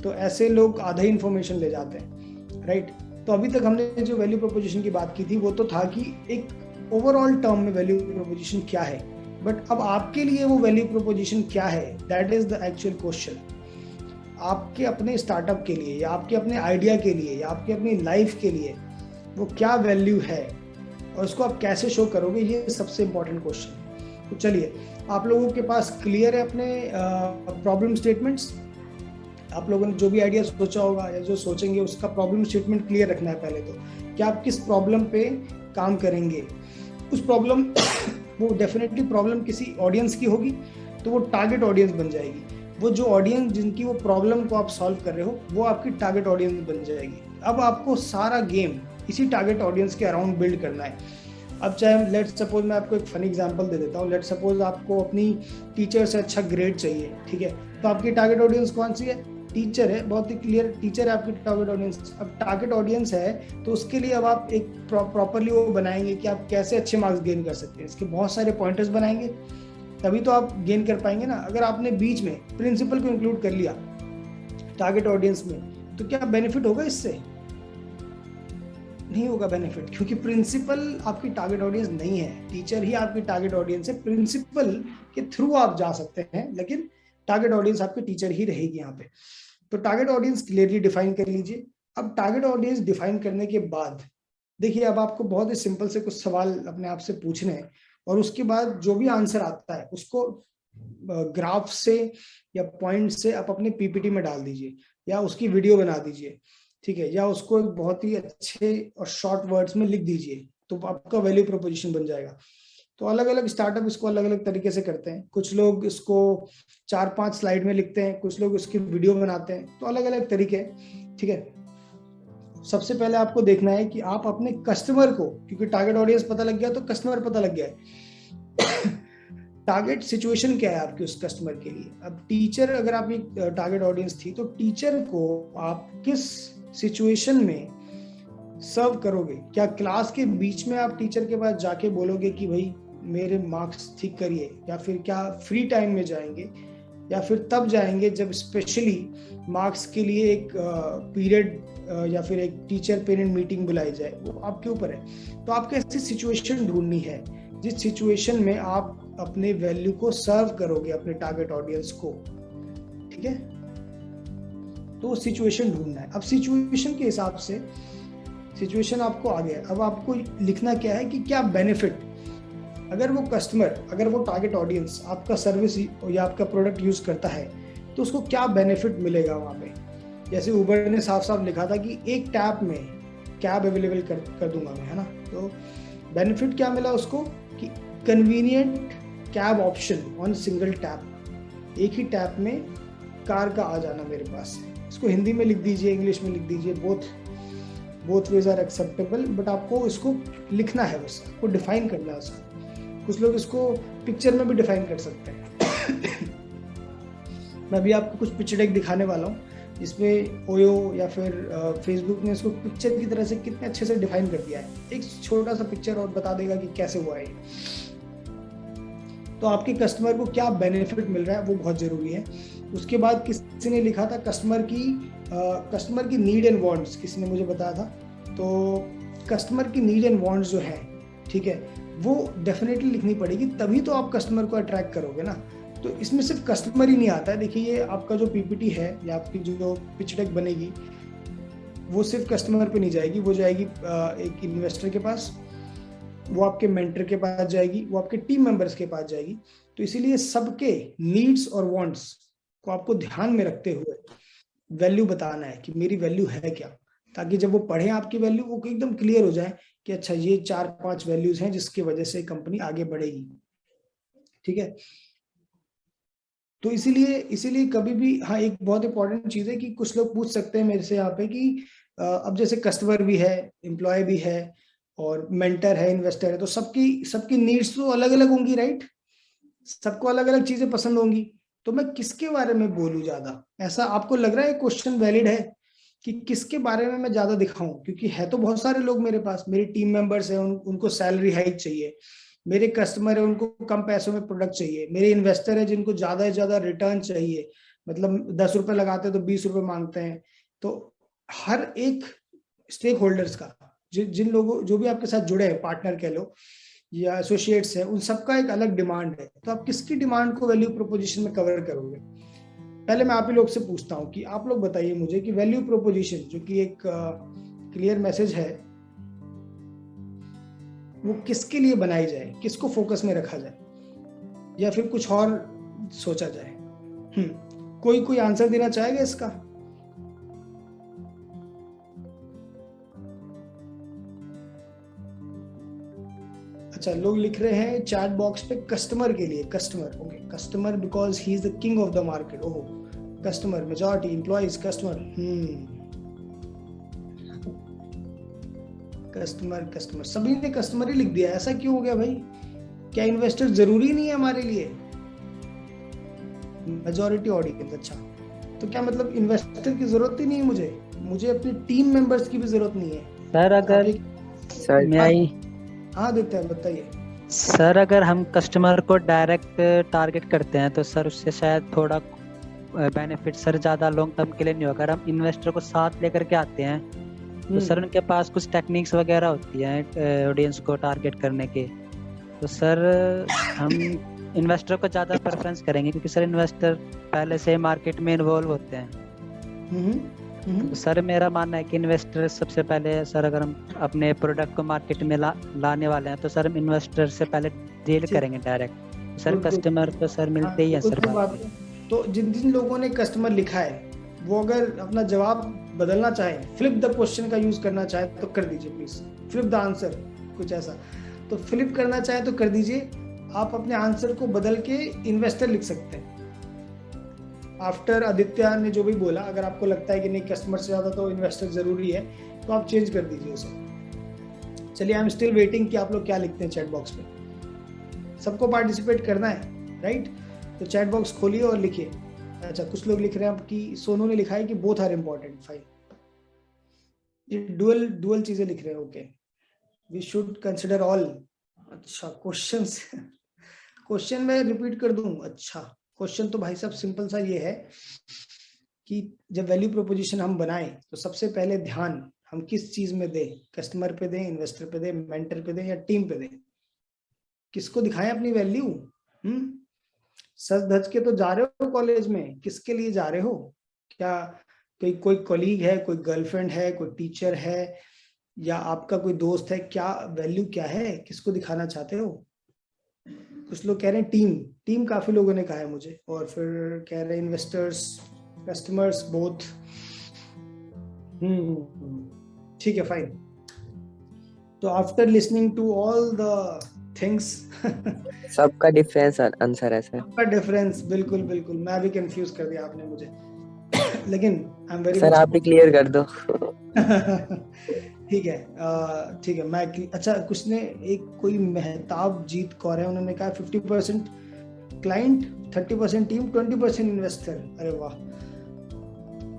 तो ऐसे लोग आधा ही इन्फॉर्मेशन ले जाते हैं, राइट. तो अभी तक हमने जो वैल्यू प्रोपोजिशन की बात की थी वो तो था कि एक ओवरऑल टर्म में वैल्यू प्रोपोजिशन क्या है. बट अब आपके लिए वो वैल्यू प्रोपोजिशन क्या है, that is the actual question. आपके अपने स्टार्टअप के लिए, या आपके अपने आइडिया के लिए, या आपके अपनी लाइफ के लिए वो क्या वैल्यू है और उसको आप कैसे शो करोगे, ये सबसे इंपॉर्टेंट क्वेश्चन. तो चलिए, आप लोगों के पास क्लियर है अपने प्रॉब्लम स्टेटमेंट्स? आप लोगों ने जो भी आइडिया सोचा होगा या जो सोचेंगे उसका प्रॉब्लम स्टेटमेंट क्लियर रखना है पहले तो, कि आप किस प्रॉब्लम पे काम करेंगे. उस प्रॉब्लम वो डेफिनेटली प्रॉब्लम किसी ऑडियंस की होगी तो वो टारगेट ऑडियंस बन जाएगी. वो जो ऑडियंस जिनकी वो प्रॉब्लम को आप सॉल्व कर रहे हो वो आपकी टारगेट ऑडियंस बन जाएगी. अब आपको सारा गेम इसी टारगेट ऑडियंस के अराउंड बिल्ड करना है. अब चाहे लेट्स सपोज, मैं आपको एक फनी एग्जांपल दे देता हूँ. लेट्स सपोज आपको अपनी टीचर से अच्छा ग्रेड चाहिए, ठीक है. तो आपकी टारगेट ऑडियंस कौन सी है? टीचर है, बहुत ही क्लियर. टीचर है आपकी टारगेट ऑडियंस. अब टारगेट ऑडियंस है तो उसके लिए अब आप एक प्रॉपरली वो बनाएंगे कि आप कैसे अच्छे मार्क्स गेन कर सकते हैं. इसके बहुत सारे पॉइंटर्स बनाएंगे, तभी तो आप गेन कर पाएंगे ना. अगर आपने बीच में प्रिंसिपल को इंक्लूड कर लिया टारगेट ऑडियंस में तो क्या बेनिफिट होगा? इससे नहीं होगा बेनिफिट, क्योंकि प्रिंसिपल आपकी टारगेट ऑडियंस नहीं है. टीचर ही आपकी टारगेट ऑडियंस है. प्रिंसिपल के थ्रू आप जा सकते हैं, लेकिन टारगेट ऑडियंस आपकी टीचर ही रहेगी यहाँ पे. तो टारगेट ऑडियंस क्लियरली डिफाइन कर लीजिए. अब टारगेट ऑडियंस डिफाइन करने के बाद देखिए, अब आपको बहुत ही सिंपल से कुछ सवाल अपने आप से पूछने हैं, और उसके बाद जो भी आंसर आता है उसको ग्राफ से या पॉइंट से आप अपने पीपीटी में डाल दीजिए, या उसकी वीडियो बना दीजिए, ठीक है, या उसको बहुत ही अच्छे और शॉर्ट वर्ड्स में लिख दीजिए, तो आपका वैल्यू प्रोपोजिशन बन जाएगा. तो अलग अलग स्टार्टअप इसको अलग अलग तरीके से करते हैं. कुछ लोग इसको 4-5 स्लाइड में लिखते हैं, कुछ लोग इसकी वीडियो बनाते हैं. तो अलग अलग तरीके, ठीक है. सबसे पहले आपको देखना है कि आप अपने कस्टमर को, क्योंकि टारगेट ऑडियंस पता लग गया तो कस्टमर पता लग गया है. टारगेट सिचुएशन क्या है आपके उस कस्टमर के लिए. अब टीचर अगर आपकी टारगेट ऑडियंस थी तो टीचर को आप किस सिचुएशन में सर्व करोगे. क्या क्लास के बीच में आप टीचर के पास जाके बोलोगे कि भाई मेरे मार्क्स ठीक करिए, या फिर क्या फ्री टाइम में जाएंगे, या फिर तब जाएंगे जब स्पेशली मार्क्स के लिए एक पीरियड या फिर एक टीचर पेरेंट मीटिंग बुलाई जाए, वो आपके ऊपर है। तो आपको ऐसी सिचुएशन ढूंढनी है जिस सिचुएशन में आप अपने वैल्यू को सर्व करोगे अपने टारगेट ऑडियंस को, ठीक है। तो सिचुएशन ढूंढना है। अब सिचुएशन के हिसाब से सिचुएशन आपको आ गया, अब आपको लिखना क्या है कि क्या बेनिफिट, अगर वो कस्टमर, अगर वो टारगेट ऑडियंस आपका सर्विस या आपका प्रोडक्ट यूज करता है तो उसको क्या बेनिफिट मिलेगा वहाँ पे। जैसे उबर ने साफ साफ लिखा था कि एक टैप में कैब अवेलेबल कर दूंगा मैं, है ना। तो बेनिफिट क्या मिला उसको कि convenient cab option on single tap, एक ही टैप में कार का आ जाना मेरे पास। इसको हिंदी में लिख दीजिए, इंग्लिश में लिख दीजिए, both ways are acceptable, but आपको इसको लिखना है, बस आपको डिफाइन करना है उसको। कुछ लोग इसको पिक्चर में भी डिफाइन कर सकते हैं। मैं भी आपको कुछ पिक्चर डेक दिखाने वाला हूँ जिसमें ओयो या फिर फेसबुक ने इसको पिक्चर की तरह से कितने अच्छे से डिफाइन कर दिया है। एक छोटा सा पिक्चर और बता देगा कि कैसे हुआ है। तो आपके कस्टमर को क्या बेनिफिट मिल रहा है वो बहुत जरूरी है। उसके बाद किसी ने लिखा था कस्टमर की नीड एंड वांट्स, किसी ने मुझे बताया था। तो कस्टमर की नीड एंड वांट्स जो है, ठीक है, वो डेफिनेटली लिखनी पड़ेगी, तभी तो आप कस्टमर को अट्रैक्ट करोगे ना। तो इसमें सिर्फ कस्टमर ही नहीं आता है। देखिए ये आपका जो पीपीटी है या आपकी जो पिच डेक बनेगी वो सिर्फ कस्टमर पे नहीं जाएगी, वो जाएगी एक इन्वेस्टर के पास, वो आपके मेंटर के पास जाएगी, वो आपके टीम मेंबर्स के पास जाएगी। तो इसीलिए सबके नीड्स और वांट्स को आपको ध्यान में रखते हुए वैल्यू बताना है कि मेरी वैल्यू है क्या, ताकि जब वो पढ़ें आपकी वैल्यू वो एकदम क्लियर हो जाए कि अच्छा ये 4-5 वैल्यूज हैं जिसकी वजह से कंपनी आगे बढ़ेगी, ठीक है। तो इसीलिए कभी भी, हाँ एक बहुत इंपॉर्टेंट चीज है कि कुछ लोग पूछ सकते हैं मेरे से यहाँ पे कि अब जैसे कस्टमर भी है, एम्प्लॉय भी है और मेंटर है, इन्वेस्टर है, तो सबकी नीड्स तो अलग अलग होंगी, राइट। सबको अलग अलग चीजें पसंद होंगी, तो मैं किसके बारे में बोलूं ज्यादा। ऐसा आपको लग रहा है क्वेश्चन वैलिड है कि किसके बारे में मैं ज्यादा दिखाऊं, क्योंकि है तो बहुत सारे लोग मेरे पास, मेरी टीम मेंबर्स हैं, उनको सैलरी हाइक चाहिए, मेरे कस्टमर है उनको कम पैसों में प्रोडक्ट चाहिए, मेरे इन्वेस्टर है जिनको ज्यादा से ज्यादा रिटर्न चाहिए, मतलब 10 रुपए लगाते हैं तो 20 रुपए मांगते हैं। तो हर एक स्टेक होल्डर्स का, जिन लोगों जो भी आपके साथ जुड़े हैं, पार्टनर कह लो या एसोसिएट्स है, उन सबका एक अलग डिमांड है। तो आप किसकी डिमांड को वैल्यू प्रोपोजिशन में कवर करोगे। पहले मैं आप ही लोग से पूछता हूँ कि आप लोग बताइए मुझे कि वैल्यू प्रोपोजिशन जो कि एक क्लियर मैसेज है वो किसके लिए बनाई जाए, किसको फोकस में रखा जाए, या फिर कुछ और सोचा जाए। कोई आंसर देना चाहेगा इसका। अच्छा, लोग लिख रहे हैं चैट बॉक्स पे कस्टमर के लिए, customer, okay, customer because he is the king of the market. ओहो, customer, majority employees, customer, customer सभी ने कस्टमर ही लिख दिया। ऐसा क्यों हो गया भाई? क्या इन्वेस्टर जरूरी नहीं है हमारे लिए? मेजॉरिटी ऑडियंस, अच्छा, तो क्या मतलब इन्वेस्टर की जरूरत ही नहीं है मुझे अपनी टीम मेंबर्स की भी जरूरत नहीं है। सर अगर हाँ देते हैं, बताइए सर। अगर हम कस्टमर को डायरेक्ट टारगेट करते हैं तो सर उससे शायद थोड़ा बेनिफिट सर ज़्यादा लॉन्ग टर्म के लिए नहीं होगा। अगर हम इन्वेस्टर को साथ लेकर के आते हैं तो सर उनके पास कुछ टेक्निक्स वगैरह होती हैं ऑडियंस को टारगेट करने के, तो सर हम इन्वेस्टर को ज़्यादा प्रेफरेंस करेंगे क्योंकि सर इन्वेस्टर पहले से मार्केट में इन्वॉल्व होते हैं। तो सर मेरा मानना है कि इन्वेस्टर सबसे पहले, सर अगर हम अपने प्रोडक्ट को मार्केट में लाने वाले हैं तो सर हम इन्वेस्टर से पहले डील करेंगे डायरेक्ट। सर कस्टमर तो सर मिलते ही है सर। तो जिन लोगों ने कस्टमर लिखा है वो अगर अपना जवाब बदलना चाहे, फ्लिप द क्वेश्चन का यूज करना चाहे तो कर दीजिए प्लीज, फ्लिप द आंसर, कुछ ऐसा। तो फ्लिप करना चाहे तो कर दीजिए, आप अपने आंसर को बदल के इन्वेस्टर लिख सकते हैं। आफ्टर आदित्य ने जो भी बोला, अगर आपको लगता है कि नहीं कस्टमर से ज्यादा तो इन्वेस्टर जरूरी है तो आप चेंज कर दीजिए उसे। चलिए, आई एम स्टिल वेटिंग कि आप लोग क्या लिखते हैं चैट बॉक्स में। सबको पार्टिसिपेट करना है, राइट? तो चैट बॉक्स खोलिए और लिखिए। अच्छा, कुछ लोग लिख रहे हैं कि सोनू ने लिखा है कि बोथ आर इम्पोर्टेंट, फाइन। ये डुअल चीजें लिख रहे हैं, okay. We should consider all. अच्छा, क्वेश्चन मैं रिपीट कर दूं? अच्छा, क्वेश्चन तो भाई साहब सिंपल सा ये है कि जब वैल्यू प्रोपोजिशन हम बनाएं तो सबसे पहले ध्यान हम किस चीज में दें, कस्टमर पे दें, इन्वेस्टर पे दें, मेंटर पे दें या टीम पे दें, किसको दिखाएं अपनी वैल्यू। सच धज के तो जा रहे हो कॉलेज में, किसके लिए जा रहे हो? क्या कोई कॉलीग है, कोई गर्लफ्रेंड है, कोई टीचर है या आपका कोई दोस्त है? क्या वैल्यू क्या है, किसको दिखाना चाहते हो? कुछ लोग कह रहे हैं टीम, काफी लोगों ने कहा है मुझे, और फिर कह रहे हैं इन्वेस्टर्स, कस्टमर्स, बोथ। ठीक है, फाइन। तो after listening to all the things सबका डिफरेंस आंसर है सर। सबका डिफरेंस, बिल्कुल बिल्कुल, मैं भी कंफ्यूज कर दिया आपने मुझे लेकिन आई एम वेरी सर आप ही क्लियर कर दो। ठीक है, ठीक है, मैं अच्छा, कुछ ने कोई मेहताब जीत कौर है, उन्होंने कहा 50% क्लाइंट, 30% टीम, 20% इन्वेस्टर। अरे वाह,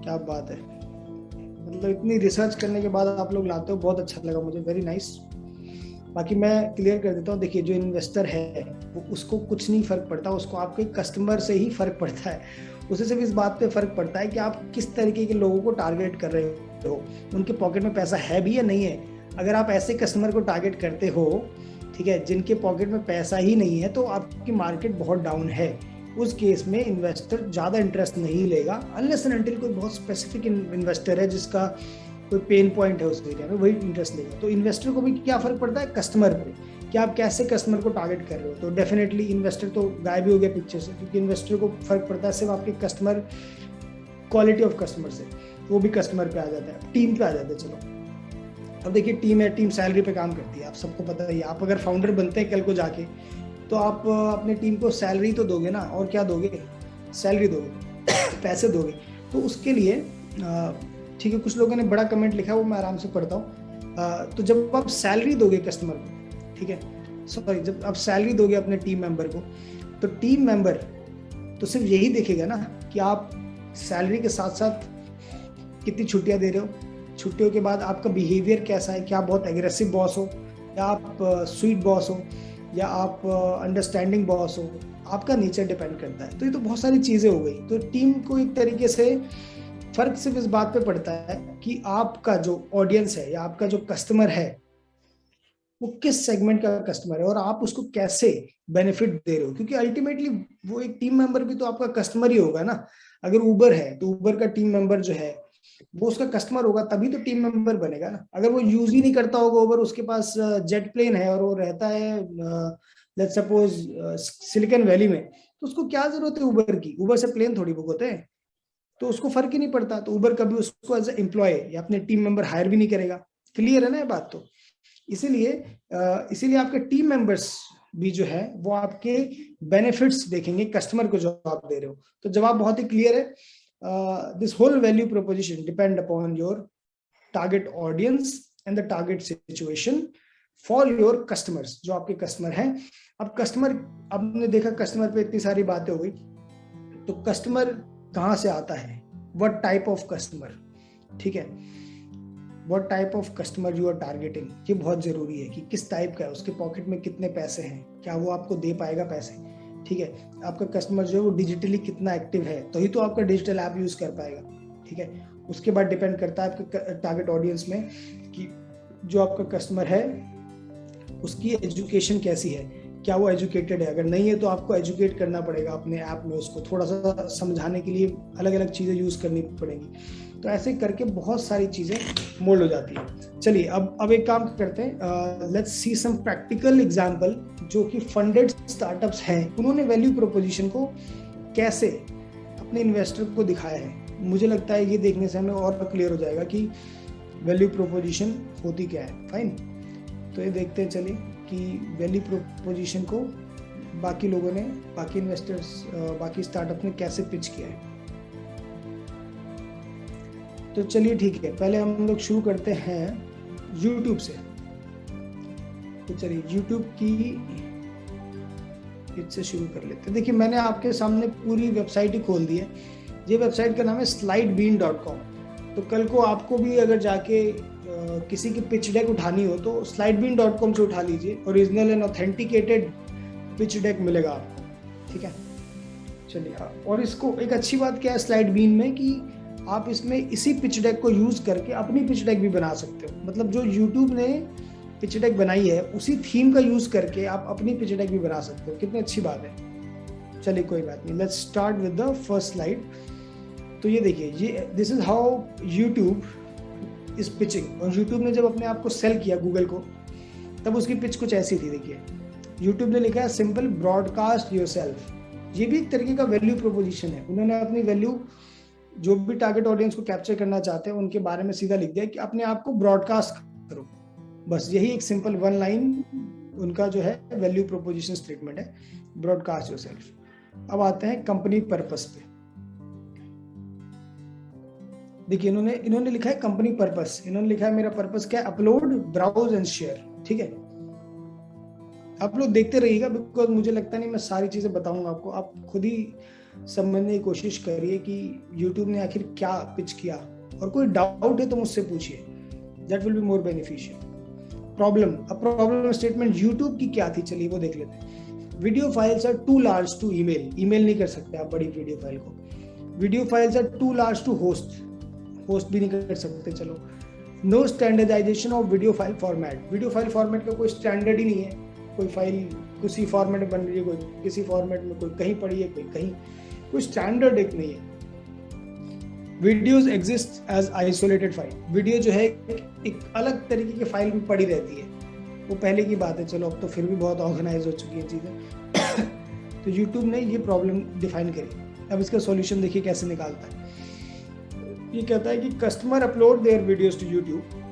क्या बात है, मतलब इतनी रिसर्च करने के बाद आप लोग लाते हो, बहुत अच्छा लगा मुझे, वेरी नाइस। बाकी मैं क्लियर कर देता हूँ, देखिए जो इन्वेस्टर है वो उसको कुछ नहीं फर्क पड़ता, उसको आपके कस्टमर से ही फर्क पड़ता है, उसे सिर्फ इस बात पे फर्क पड़ता है कि आप किस तरीके के लोगों को टारगेट कर रहे हो, उनके पॉकेट में पैसा है भी या नहीं है। अगर आप ऐसे कस्टमर को टारगेट करते हो, ठीक है, जिनके पॉकेट में पैसा ही नहीं है, तो आपकी मार्केट बहुत डाउन है। उस केस में इन्वेस्टर ज्यादा इंटरेस्ट नहीं लेगा, अनलेस एंड अनटिल कोई बहुत स्पेसिफिक इन्वेस्टर है जिसका कोई पेन पॉइंट है उस एरिया में, वही इंटरेस्ट लेगा। तो इन्वेस्टर को भी क्या फर्क पड़ता है, कस्टमर पे, कि आप कैसे कस्टमर को टारगेट कर रहे हो। तो डेफिनेटली इन्वेस्टर तो गायब ही हो गया पिक्चर से, क्योंकि इन्वेस्टर को फर्क पड़ता है सिर्फ आपके कस्टमर, क्वालिटी ऑफ कस्टमर से, वो भी कस्टमर पे आ जाता है, टीम पे आ जाता है। चलो अब देखिए, टीम है, टीम सैलरी पे काम करती है, आप सबको पता है। आप अगर फाउंडर बनते हैं कल को जाके, तो आप अपने टीम को सैलरी तो दोगे ना, और क्या दोगे, सैलरी दोगे, पैसे दोगे। तो उसके लिए ठीक है, कुछ लोगों ने बड़ा कमेंट लिखा, वो मैं आराम से पढ़ता हूँ। तो जब आप सैलरी दोगे कस्टमर को, ठीक है, सॉरी, जब आप सैलरी दोगे अपने टीम मेंबर को, तो टीम मेंबर तो सिर्फ यही देखेगा ना कि आप सैलरी के साथ साथ कितनी छुट्टियां दे रहे हो, छुट्टियों के बाद आपका बिहेवियर कैसा है, क्या आप बहुत एग्रेसिव बॉस हो, या आप स्वीट बॉस हो, या आप अंडरस्टैंडिंग बॉस हो, आपका नेचर डिपेंड करता है। तो ये तो बहुत सारी चीजें हो गई। तो टीम को एक तरीके से फर्क सिर्फ इस बात पे पड़ता है कि आपका जो ऑडियंस है या आपका जो कस्टमर है वो किस सेगमेंट का कस्टमर है, और आप उसको कैसे बेनिफिट दे रहे हो। क्योंकि अल्टीमेटली वो एक टीम मेंबर भी तो आपका कस्टमर ही होगा ना। अगर उबर है तो उबर का टीम मेंबर जो है वो उसका कस्टमर होगा, तभी तो टीम मेंबर बनेगा ना। अगर वो यूज ही नहीं करता होगा उबर, उसके पास जेट प्लेन है और वो रहता है लेट्स सपोज सिलिकॉन वैली में, तो उसको क्या जरूरत है उबर की, उबर से प्लेन थोड़ी बुक होते हैं, तो उसको फर्क ही नहीं पड़ता। तो उबर कभी उसको एज ए एम्प्लॉय या अपने टीम मेंबर हायर भी नहीं करेगा। क्लियर है ना ये बात? तो इसीलिए आपके टीम मेंबर्स भी जो है वो आपके बेनिफिट्स देखेंगे कस्टमर को जो आप दे रहे हो। तो जवाब बहुत ही क्लियर है, this whole value proposition depend upon your target audience and the target situation for your customers, जो आपके कस्टमर हैं। अब कस्टमर, आपने देखा कस्टमर पे इतनी सारी बातें हो गई, तो कस्टमर कहाँ से आता है, व्हाट टाइप ऑफ कस्टमर, ठीक है, what type of customer you are targeting, ये बहुत जरूरी है कि किस टाइप का है, उसके पॉकेट में कितने पैसे हैं, क्या वो आपको दे पाएगा पैसे, ठीक है। आपका कस्टमर जो है वो डिजिटली कितना एक्टिव है, तो ही तो आपका डिजिटल ऐप यूज कर पाएगा, ठीक है। उसके बाद डिपेंड करता है आपके टारगेट ऑडियंस में कि जो आपका कस्टमर है उसकी एजुकेशन कैसी है, क्या वो एजुकेटेड है। अगर नहीं है तो आपको एजुकेट करना पड़ेगा अपने ऐप में, उसको थोड़ा सा समझाने के लिए अलग अलग चीजें यूज करनी पड़ेंगी। तो ऐसे करके बहुत सारी चीजें मोल्ड हो जाती है। चलिए अब एक काम करते हैं, let's see some practical example जो कि फंडेड स्टार्टअप्स हैं, उन्होंने वैल्यू प्रोपोजिशन को कैसे अपने इन्वेस्टर को दिखाया है। मुझे लगता है ये देखने से हमें और क्लियर हो जाएगा कि वैल्यू प्रोपोजिशन होती क्या है। फाइन, तो ये देखते हैं चलिए कि वैल्यू प्रोपोजिशन को बाकी लोगों ने, बाकी इन्वेस्टर्स, बाकी स्टार्टअप ने कैसे पिच किया है। तो चलिए ठीक है, पहले हम लोग शुरू करते हैं YouTube से। तो चलिए YouTube की इससे शुरू कर लेते हैं। देखिए मैंने आपके सामने पूरी वेबसाइट ही खोल दी है। ये वेबसाइट का नाम है slidebean.com। तो कल को आपको भी अगर जाके किसी की पिच डेक उठानी हो तो slidebean.com से उठा लीजिए, original and authenticated pitch deck मिलेगा आपको, ठीक है। चलिए, और इसको एक अच्छी बात क्या है स्लाइड बीन में कि आप इसमें इसी पिच डेक को यूज करके अपनी पिच डेक भी बना सकते हो। मतलब जो YouTube ने पिच डेक बनाई है उसी थीम का यूज करके आप अपनी पिच डेक भी बना सकते हो। कितनी अच्छी बात है। चलिए कोई बात नहीं, let's start with the first slide. तो ये देखिए, ये this is how YouTube is pitching. और YouTube ने जब अपने आप को सेल किया गूगल को, तब उसकी पिच कुछ ऐसी थी। देखिए, YouTube ने लिखा है सिंपल ब्रॉडकास्ट योरसेल्फ। ये भी एक तरीके का वैल्यू प्रोपोजिशन है। उन्होंने अपनी वैल्यू, जो भी टारगेट ऑडियंस को कैप्चर करना चाहते हैं उनके बारे में सीधा लिख दिया कि अपने आप को ब्रॉडकास्ट करो। बस यही एक सिंपल वन लाइन उनका जो है वैल्यू प्रोपोजिशन स्टेटमेंट है, ब्रॉडकास्ट योरसेल्फ। अब आते हैं कंपनी पर्पस पे। देखिए, इन्होंने लिखा है कंपनी पर्पस। इन्होंने लिखा है मेरा पर्पस क्या है, अपलोड, ब्राउज एंड शेयर। ठीक है, आप लोग देखते रहिएगा, बिकॉज मुझे लगता नहीं मैं सारी चीजें बताऊंगा आपको। आप खुद ही समझने की कोशिश करिए कि YouTube ने आखिर क्या पिच किया, और कोई डाउट है तो मुझसे पूछिए, that will be more beneficial. Problem, अब प्रॉब्लम स्टेटमेंट YouTube की क्या थी, चलिए वो देख लेते हैं। Video files are too large to email नहीं कर सकते आप बड़ी वीडियो फाइल को। Video files are too large to host भी नहीं कर सकते। चलो, no standardization of video file format. Video file format का कोई स्टैंडर्ड ही नहीं है। कोई फाइल किसी फॉर्मेट में बन रही है, कोई किसी फॉर्मेट में, कोई कहीं पड़ी है, कोई कहीं, कोई स्टैंडर्ड एक नहीं है। Videos exist as isolated file. Video जो है एक अलग तरीके की फाइल में पड़ी रहती है, वो पहले की बात है। चलो, अब तो फिर भी बहुत ऑर्गेनाइज हो चुकी है चीजें। तो YouTube ने ये प्रॉब्लम डिफाइन करी। अब इसका सॉल्यूशन देखिए कैसे निकालता है। ये कहता है कि customer upload their videos to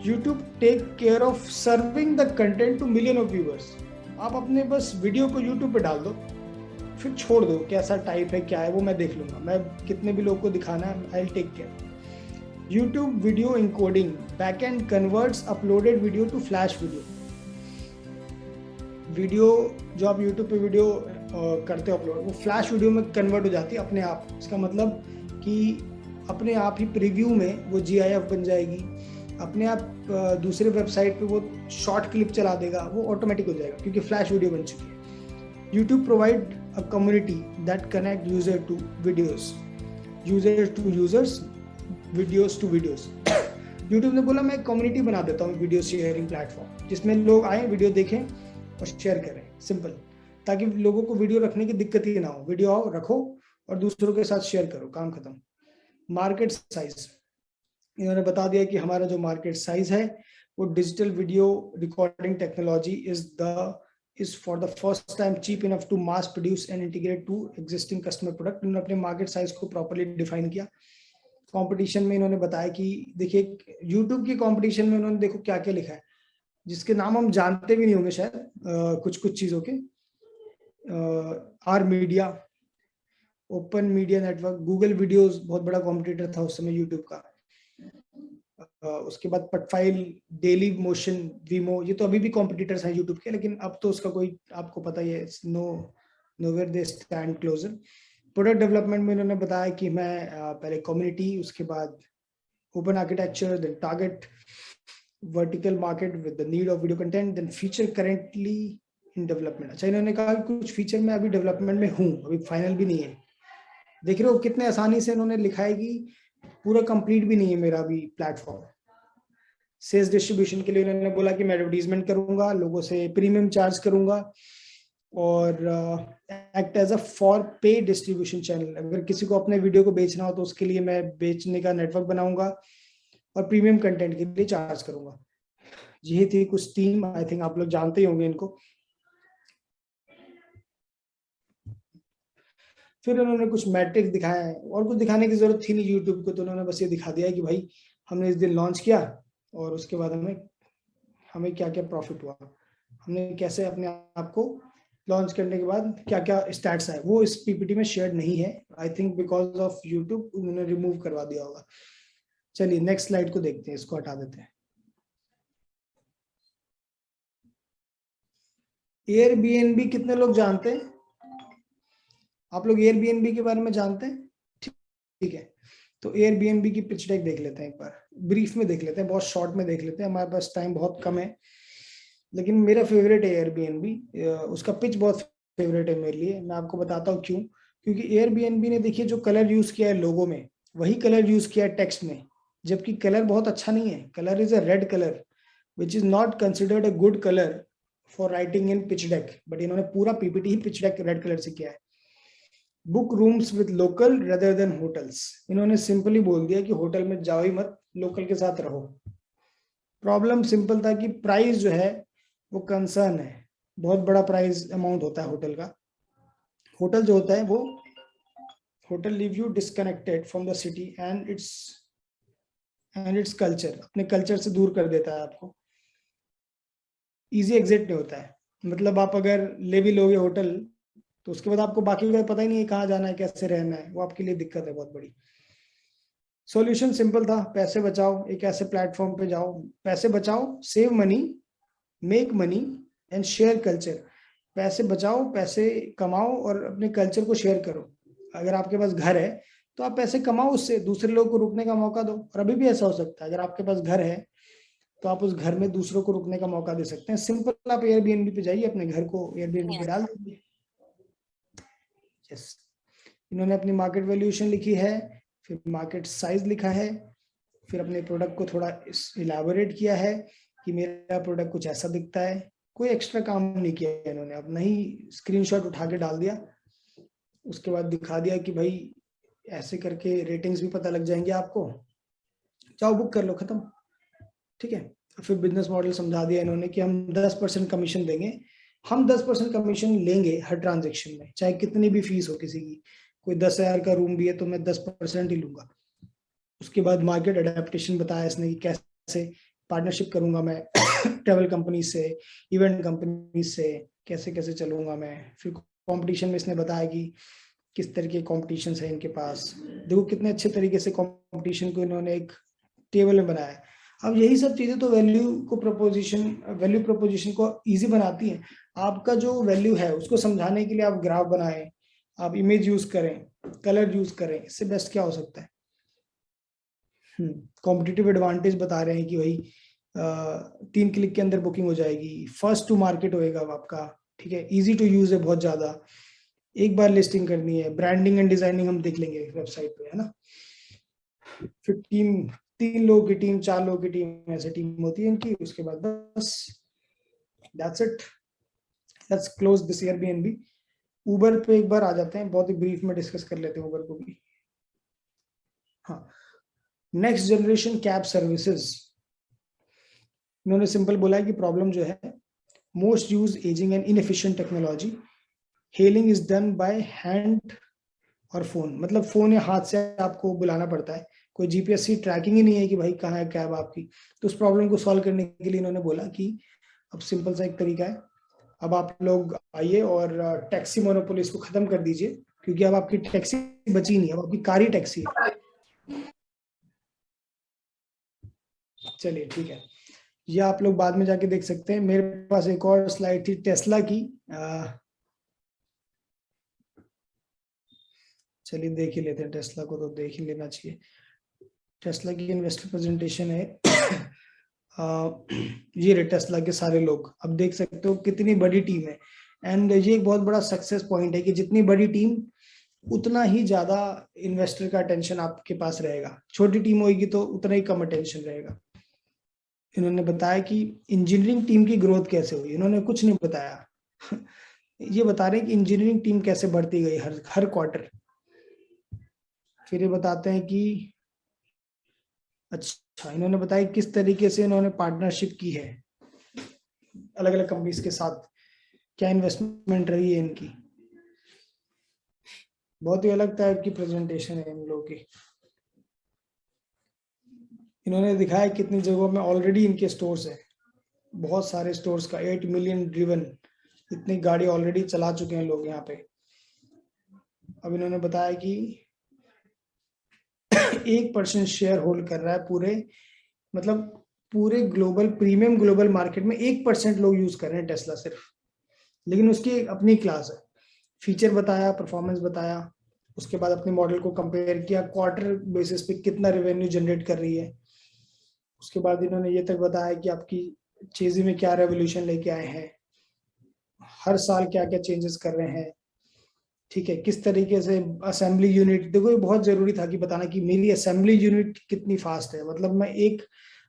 YouTube take care of serving the content to million of viewers. आप अपने बस वीडियो को YouTube पे डाल दो, फिर छोड़ दो कैसा टाइप है क्या है वो मैं देख लूंगा। मैं कितने भी लोगों को दिखाना है, I will take care. YouTube video encoding backend converts uploaded video to flash video. Video जो आप YouTube पे वीडियो करते हो अपलोड, वो फ्लैश वीडियो में कन्वर्ट हो जाती है अपने आप। इसका मतलब कि अपने आप ही प्रीव्यू में वो GIF बन जाएगी, अपने आप दूसरे वेबसाइट पे वो शॉर्ट क्लिप चला देगा, वो ऑटोमेटिक हो जाएगा क्योंकि फ्लैश वीडियो बन चुकी है। YouTube provide a community that connect user to videos, user to users, videos to videos. YouTube ने बोला मैं कम्युनिटी बना देता हूँ वीडियो शेयरिंग प्लेटफॉर्म, जिसमें लोग आए, वीडियो देखें और शेयर करें, सिंपल, ताकि लोगों को वीडियो रखने की दिक्कत ही ना हो। वीडियो आओ, रखो और दूसरों के साथ शेयर करो, काम खत्म। मार्केट साइज, इन्होंने बता दिया कि हमारा जो मार्केट साइज है वो digital video recording technology is for the first time cheap enough to mass produce and integrate to existing customer product। इन्होंने अपने मार्केट साइज को प्रॉपर्ली डिफाइन किया। कंपटीशन में इन्होंने बताया कि देखिए YouTube की कंपटीशन में उन्होंने देखो क्या क्या लिखा है, जिसके नाम हम जानते भी नहीं होंगे शायद, कुछ चीजों के। R media, open media network, Google videos बहुत बड़ा कॉम्पिटिटर था उस समय YouTube का। उसके बाद पटफाइल, डेली मोशन, वीमो, ये तो अभी भी कॉम्पिटिटर्स हैं YouTube के, लेकिन अब तो उसका कोई आपको पता ही है, nowhere they stand closer. Product development में इन्होंने बताया कि मैं पहले कम्युनिटी, उसके बाद open architecture, then target vertical market with the need of video content, then feature currently in development. अच्छा, इन्होंने कहा कि कुछ फीचर में अभी डेवलपमेंट में हूँ, अभी फाइनल भी नहीं है। देख रहे हो कितने आसानी से इन्होंने लिखा है कि पूरा कंप्लीट भी नहीं है मेरा अभी प्लेटफॉर्म। सेल्स डिस्ट्रीब्यूशन के लिए उन्होंने बोला कि मैं एडवर्टीजमेंट करूंगा, लोगों से प्रीमियम चार्ज करूंगा और act as a for pay distribution channel. अगर किसी को अपने वीडियो को बेचना हो तो उसके लिए मैं बेचने का नेटवर्क बनाऊंगा और प्रीमियम कंटेंट के लिए चार्ज करूंगा। यही थी कुछ टीम, आई थिंक आप लोग जानते ही होंगे इनको। फिर उन्होंने कुछ मैट्रिक्स दिखाए हैं, और कुछ दिखाने की जरूरत थी नहीं YouTube को, तो उन्होंने बस ये दिखा दिया कि भाई हमने इस दिन लॉन्च किया और उसके बाद हमें क्या क्या प्रॉफिट हुआ, हमने कैसे अपने आप को लॉन्च करने के बाद क्या क्या स्टैट्स आए। वो इस पीपीटी में शेयर नहीं है, I think because of YouTube उन्होंने रिमूव करवा दिया होगा। चलिए नेक्स्ट स्लाइड को देखते हैं, इसको हटा देते हैं। एयरबीएनबी कितने लोग जानते हैं? आप लोग एयरबीएनबी के बारे में जानते हैं? ठीक है, तो एयरबीएनबी की पिच डेक देख लेते हैं, एक बार ब्रीफ में देख लेते हैं, बहुत शॉर्ट में देख लेते हैं, हमारे पास टाइम बहुत कम है। लेकिन मेरा फेवरेट है एयरबीएनबी, उसका पिच बहुत फेवरेट है मेरे लिए। मैं आपको बताता हूँ क्यों, क्योंकि एयरबीएनबी ने देखिए जो कलर यूज किया है लोगो में, वही कलर यूज किया है टेक्स्ट में, जबकि कलर बहुत अच्छा नहीं है. Colour is a red colour which is not considered a good colour for writing in pitch deck, but इन्होंने पूरा पीपीटी ही पिच डेक रेड कलर से किया है. Book rooms with local rather than hotels, इन्होंने सिंपली बोल दिया कि hotel में जाओ ही मत, लोकल के साथ रहो. प्रॉब्लम सिंपल था कि प्राइस जो है वो कंसर्न है, बहुत बड़ा प्राइस अमाउंट होता है होटल का. होटल जो होता है वो hotel leave you disconnected from the city and its culture, अपने कल्चर से दूर कर देता है आपको. इजी एग्जिट नहीं होता है, मतलब आप अगर ले भी लोगे होटल तो उसके बाद आपको बाकी का पता ही नहीं है कहाँ जाना है, कैसे रहना है, वो आपके लिए दिक्कत है बहुत बड़ी. सॉल्यूशन सिंपल था, पैसे बचाओ, एक ऐसे प्लेटफॉर्म पे जाओ, पैसे बचाओ, save money, make money and share culture. पैसे बचाओ, पैसे कमाओ और अपने कल्चर को शेयर करो. अगर आपके पास घर है तो आप पैसे कमाओ, उससे दूसरे लोगों को रुकने का मौका दो. और अभी भी ऐसा हो सकता है, अगर आपके पास घर है तो आप उस घर में दूसरों को रुकने का मौका दे सकते हैं. सिंपल, आप एयरबीएनबी पे जाइए, अपने घर को एयरबीएनबी पे डाल दीजिए. यस, इन्होंने अपनी मार्केट वैल्यूएशन लिखी है, फिर मार्केट साइज लिखा है, फिर अपने प्रोडक्ट को थोड़ा इलाबोरेट किया है कि मेरा प्रोडक्ट कुछ ऐसा दिखता है. कोई एक्स्ट्रा काम नहीं किया इन्होंने, अपना ही स्क्रीनशॉट उठा के डाल दिया, उसके बाद दिखा दिया कि भाई ऐसे करके रेटिंग्स भी पता लग जाएंगे आपको, जाओ बुक कर लो, खत्म. ठीक है. फिर बिजनेस मॉडल समझा दिया इन्होंने कि हम 10% कमीशन देंगे, हम 10% कमीशन लेंगे हर ट्रांजेक्शन में, चाहे कितनी भी फीस हो किसी की. कोई 10,000 का रूम भी है तो मैं 10% ही लूंगा. उसके बाद मार्केट अडेप्टेशन बताया इसने कि कैसे पार्टनरशिप करूंगा मैं ट्रैवल कंपनी से, इवेंट कंपनी से, कैसे कैसे चलूंगा मैं. फिर कंपटीशन में इसने बताया कि किस तरह के कॉम्पिटिशन है इनके पास. देखो कितने अच्छे तरीके से कॉम्पिटिशन को इन्होंने एक टेबल में बनाया. अब यही सब चीजें तो वैल्यू प्रोपोजिशन को इजी बनाती हैं. आपका जो वैल्यू है उसको समझाने के लिए आप ग्राफ बनाएं, आप इमेज यूज करें, कलर यूज करें, इससे बेस्ट क्या हो सकता है. कॉम्पिटिटिव एडवांटेज बता रहे हैं कि भाई 3 क्लिक के अंदर बुकिंग हो जाएगी, फर्स्ट टू मार्केट होएगा आपका. ठीक है, इजी टू यूज है बहुत ज्यादा, एक बार लिस्टिंग करनी है. ब्रांडिंग एंड डिजाइनिंग हम देख लेंगे वेबसाइट पे, है ना. फिर टीम, 3 लोगों की टीम, 4 लोगों की टीम, ऐसे टीम होती है इनकी. उसके बाद बस that's it. Let's close this Airbnb. Uber पे एक बार आ जाते हैं, बहुत ही ब्रीफ में डिस्कस कर लेते हैं उबर को भी. हाँ, नेक्स्ट जनरेशन कैब सर्विसेज. इन्होंने सिंपल बोला है कि प्रॉब्लम जो है, most use ageing and inefficient technology, hailing is done by hand और फोन, मतलब फोन या हाथ से आपको बुलाना पड़ता है, कोई जीपीएस ट्रैकिंग ही नहीं है कि भाई कहाँ है कैब आपकी. तो उस प्रॉब्लम को सॉल्व करने के लिए इन्होंने बोला कि अब सिंपल सा एक तरीका है, अब आप लोग आइए और टैक्सी मोनोपोलिस को खत्म कर दीजिए, क्योंकि अब आपकी टैक्सी बची नहीं, अब आपकी कार ही टैक्सी है. चलिए ठीक है, ये आप लोग बाद में जाके देख सकते हैं. मेरे पास एक और स्लाइड थी टेस्ला की, चलिए देख ही लेते हैं. टेस्ला को तो देख ही लेना चाहिए. टेस्ला की इन्वेस्टर प्रेजेंटेशन है. ये रहे टेस्ला के सारे लोग, अब देख सकते हो कितनी बड़ी टीम है. एंड ये एक बहुत बड़ा सक्सेस पॉइंट है कि जितनी बड़ी टीम उतना ही ज्यादा इन्वेस्टर का अटेंशन आपके पास रहेगा. छोटी टीम होगी तो उतना ही कम अटेंशन रहेगा. इन्होंने बताया कि इंजीनियरिंग टीम की ग्रोथ कैसे हुई, इन्होंने कुछ नहीं बताया. ये बता रहे हैं कि इंजीनियरिंग टीम कैसे बढ़ती गई हर क्वार्टर. फिर ये बताते हैं कि अच्छा, इन्होंने बताया किस तरीके से इन्होंने पार्टनरशिप की है अलग अलग कंपनीज के साथ, क्या इन्वेस्टमेंट रही है इनकी. बहुत ही अलग टाइप की प्रेजेंटेशन है इन लोगों की. इन्होंने दिखाया कितनी जगहों में ऑलरेडी इनके स्टोर्स है, बहुत सारे स्टोर्स का 8 मिलियन ड्रिवन, इतनी गाड़ी ऑलरेडी चला चुके हैं लोग यहाँ पे. अब इन्होंने बताया कि 1% शेयर होल्ड कर रहा है पूरे, मतलब पूरे ग्लोबल प्रीमियम ग्लोबल मार्केट में 1% लोग यूज कर रहे हैं टेस्ला सिर्फ, लेकिन उसकी अपनी क्लास है. फीचर बताया, परफॉर्मेंस बताया, उसके बाद अपने मॉडल को कंपेयर किया, क्वार्टर बेसिस पे कितना रेवेन्यू जनरेट कर रही है. उसके बाद इन्होंने ये तक बताया कि आपकी चीज़ में क्या रेवोल्यूशन लेके आए हैं, हर साल क्या क्या चेंजेस कर रहे हैं. ठीक है, किस तरीके से असेंबली यूनिट, देखो ये बहुत जरूरी था कि बताना कि मेरी असेंबली यूनिट कितनी फास्ट है, मतलब मैं एक,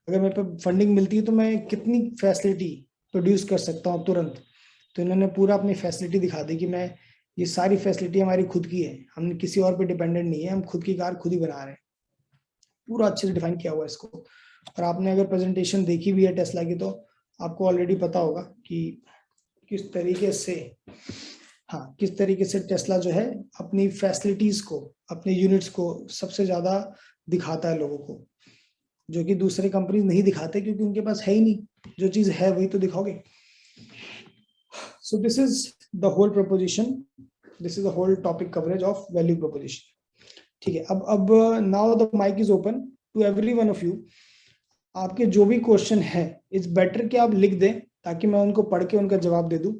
अगर मेरे पे फंडिंग मिलती है तो मैं कितनी फैसिलिटी प्रोड्यूस कर सकता हूँ तुरंत। तो इन्होंने पूरा अपनी फैसिलिटी दिखा दी कि मैं, ये सारी फैसिलिटी हमारी खुद की है, हमने किसी और पे डिपेंडेंट नहीं है, हम खुद की कार खुद ही बना रहे हैं। पूरा अच्छे से डिफाइन किया हुआ है इसको। और आपने अगर प्रेजेंटेशन देखी भी है टेस्ला की तो आपको ऑलरेडी पता होगा कि किस तरीके से, हाँ, किस तरीके से टेस्ला जो है अपनी फैसिलिटीज को, अपने यूनिट्स को सबसे ज्यादा दिखाता है लोगों को, जो कि दूसरे कंपनी नहीं दिखाते क्योंकि उनके पास है ही नहीं। जो चीज है वही तो दिखाओगे। So this is the whole proposition, this is the whole topic coverage of value proposition. ठीक है, अब now the mic is open to everyone of you. आपके जो भी क्वेश्चन है, इट्स बेटर कि आप लिख दें ताकि मैं उनको पढ़ के उनका जवाब दे दूं।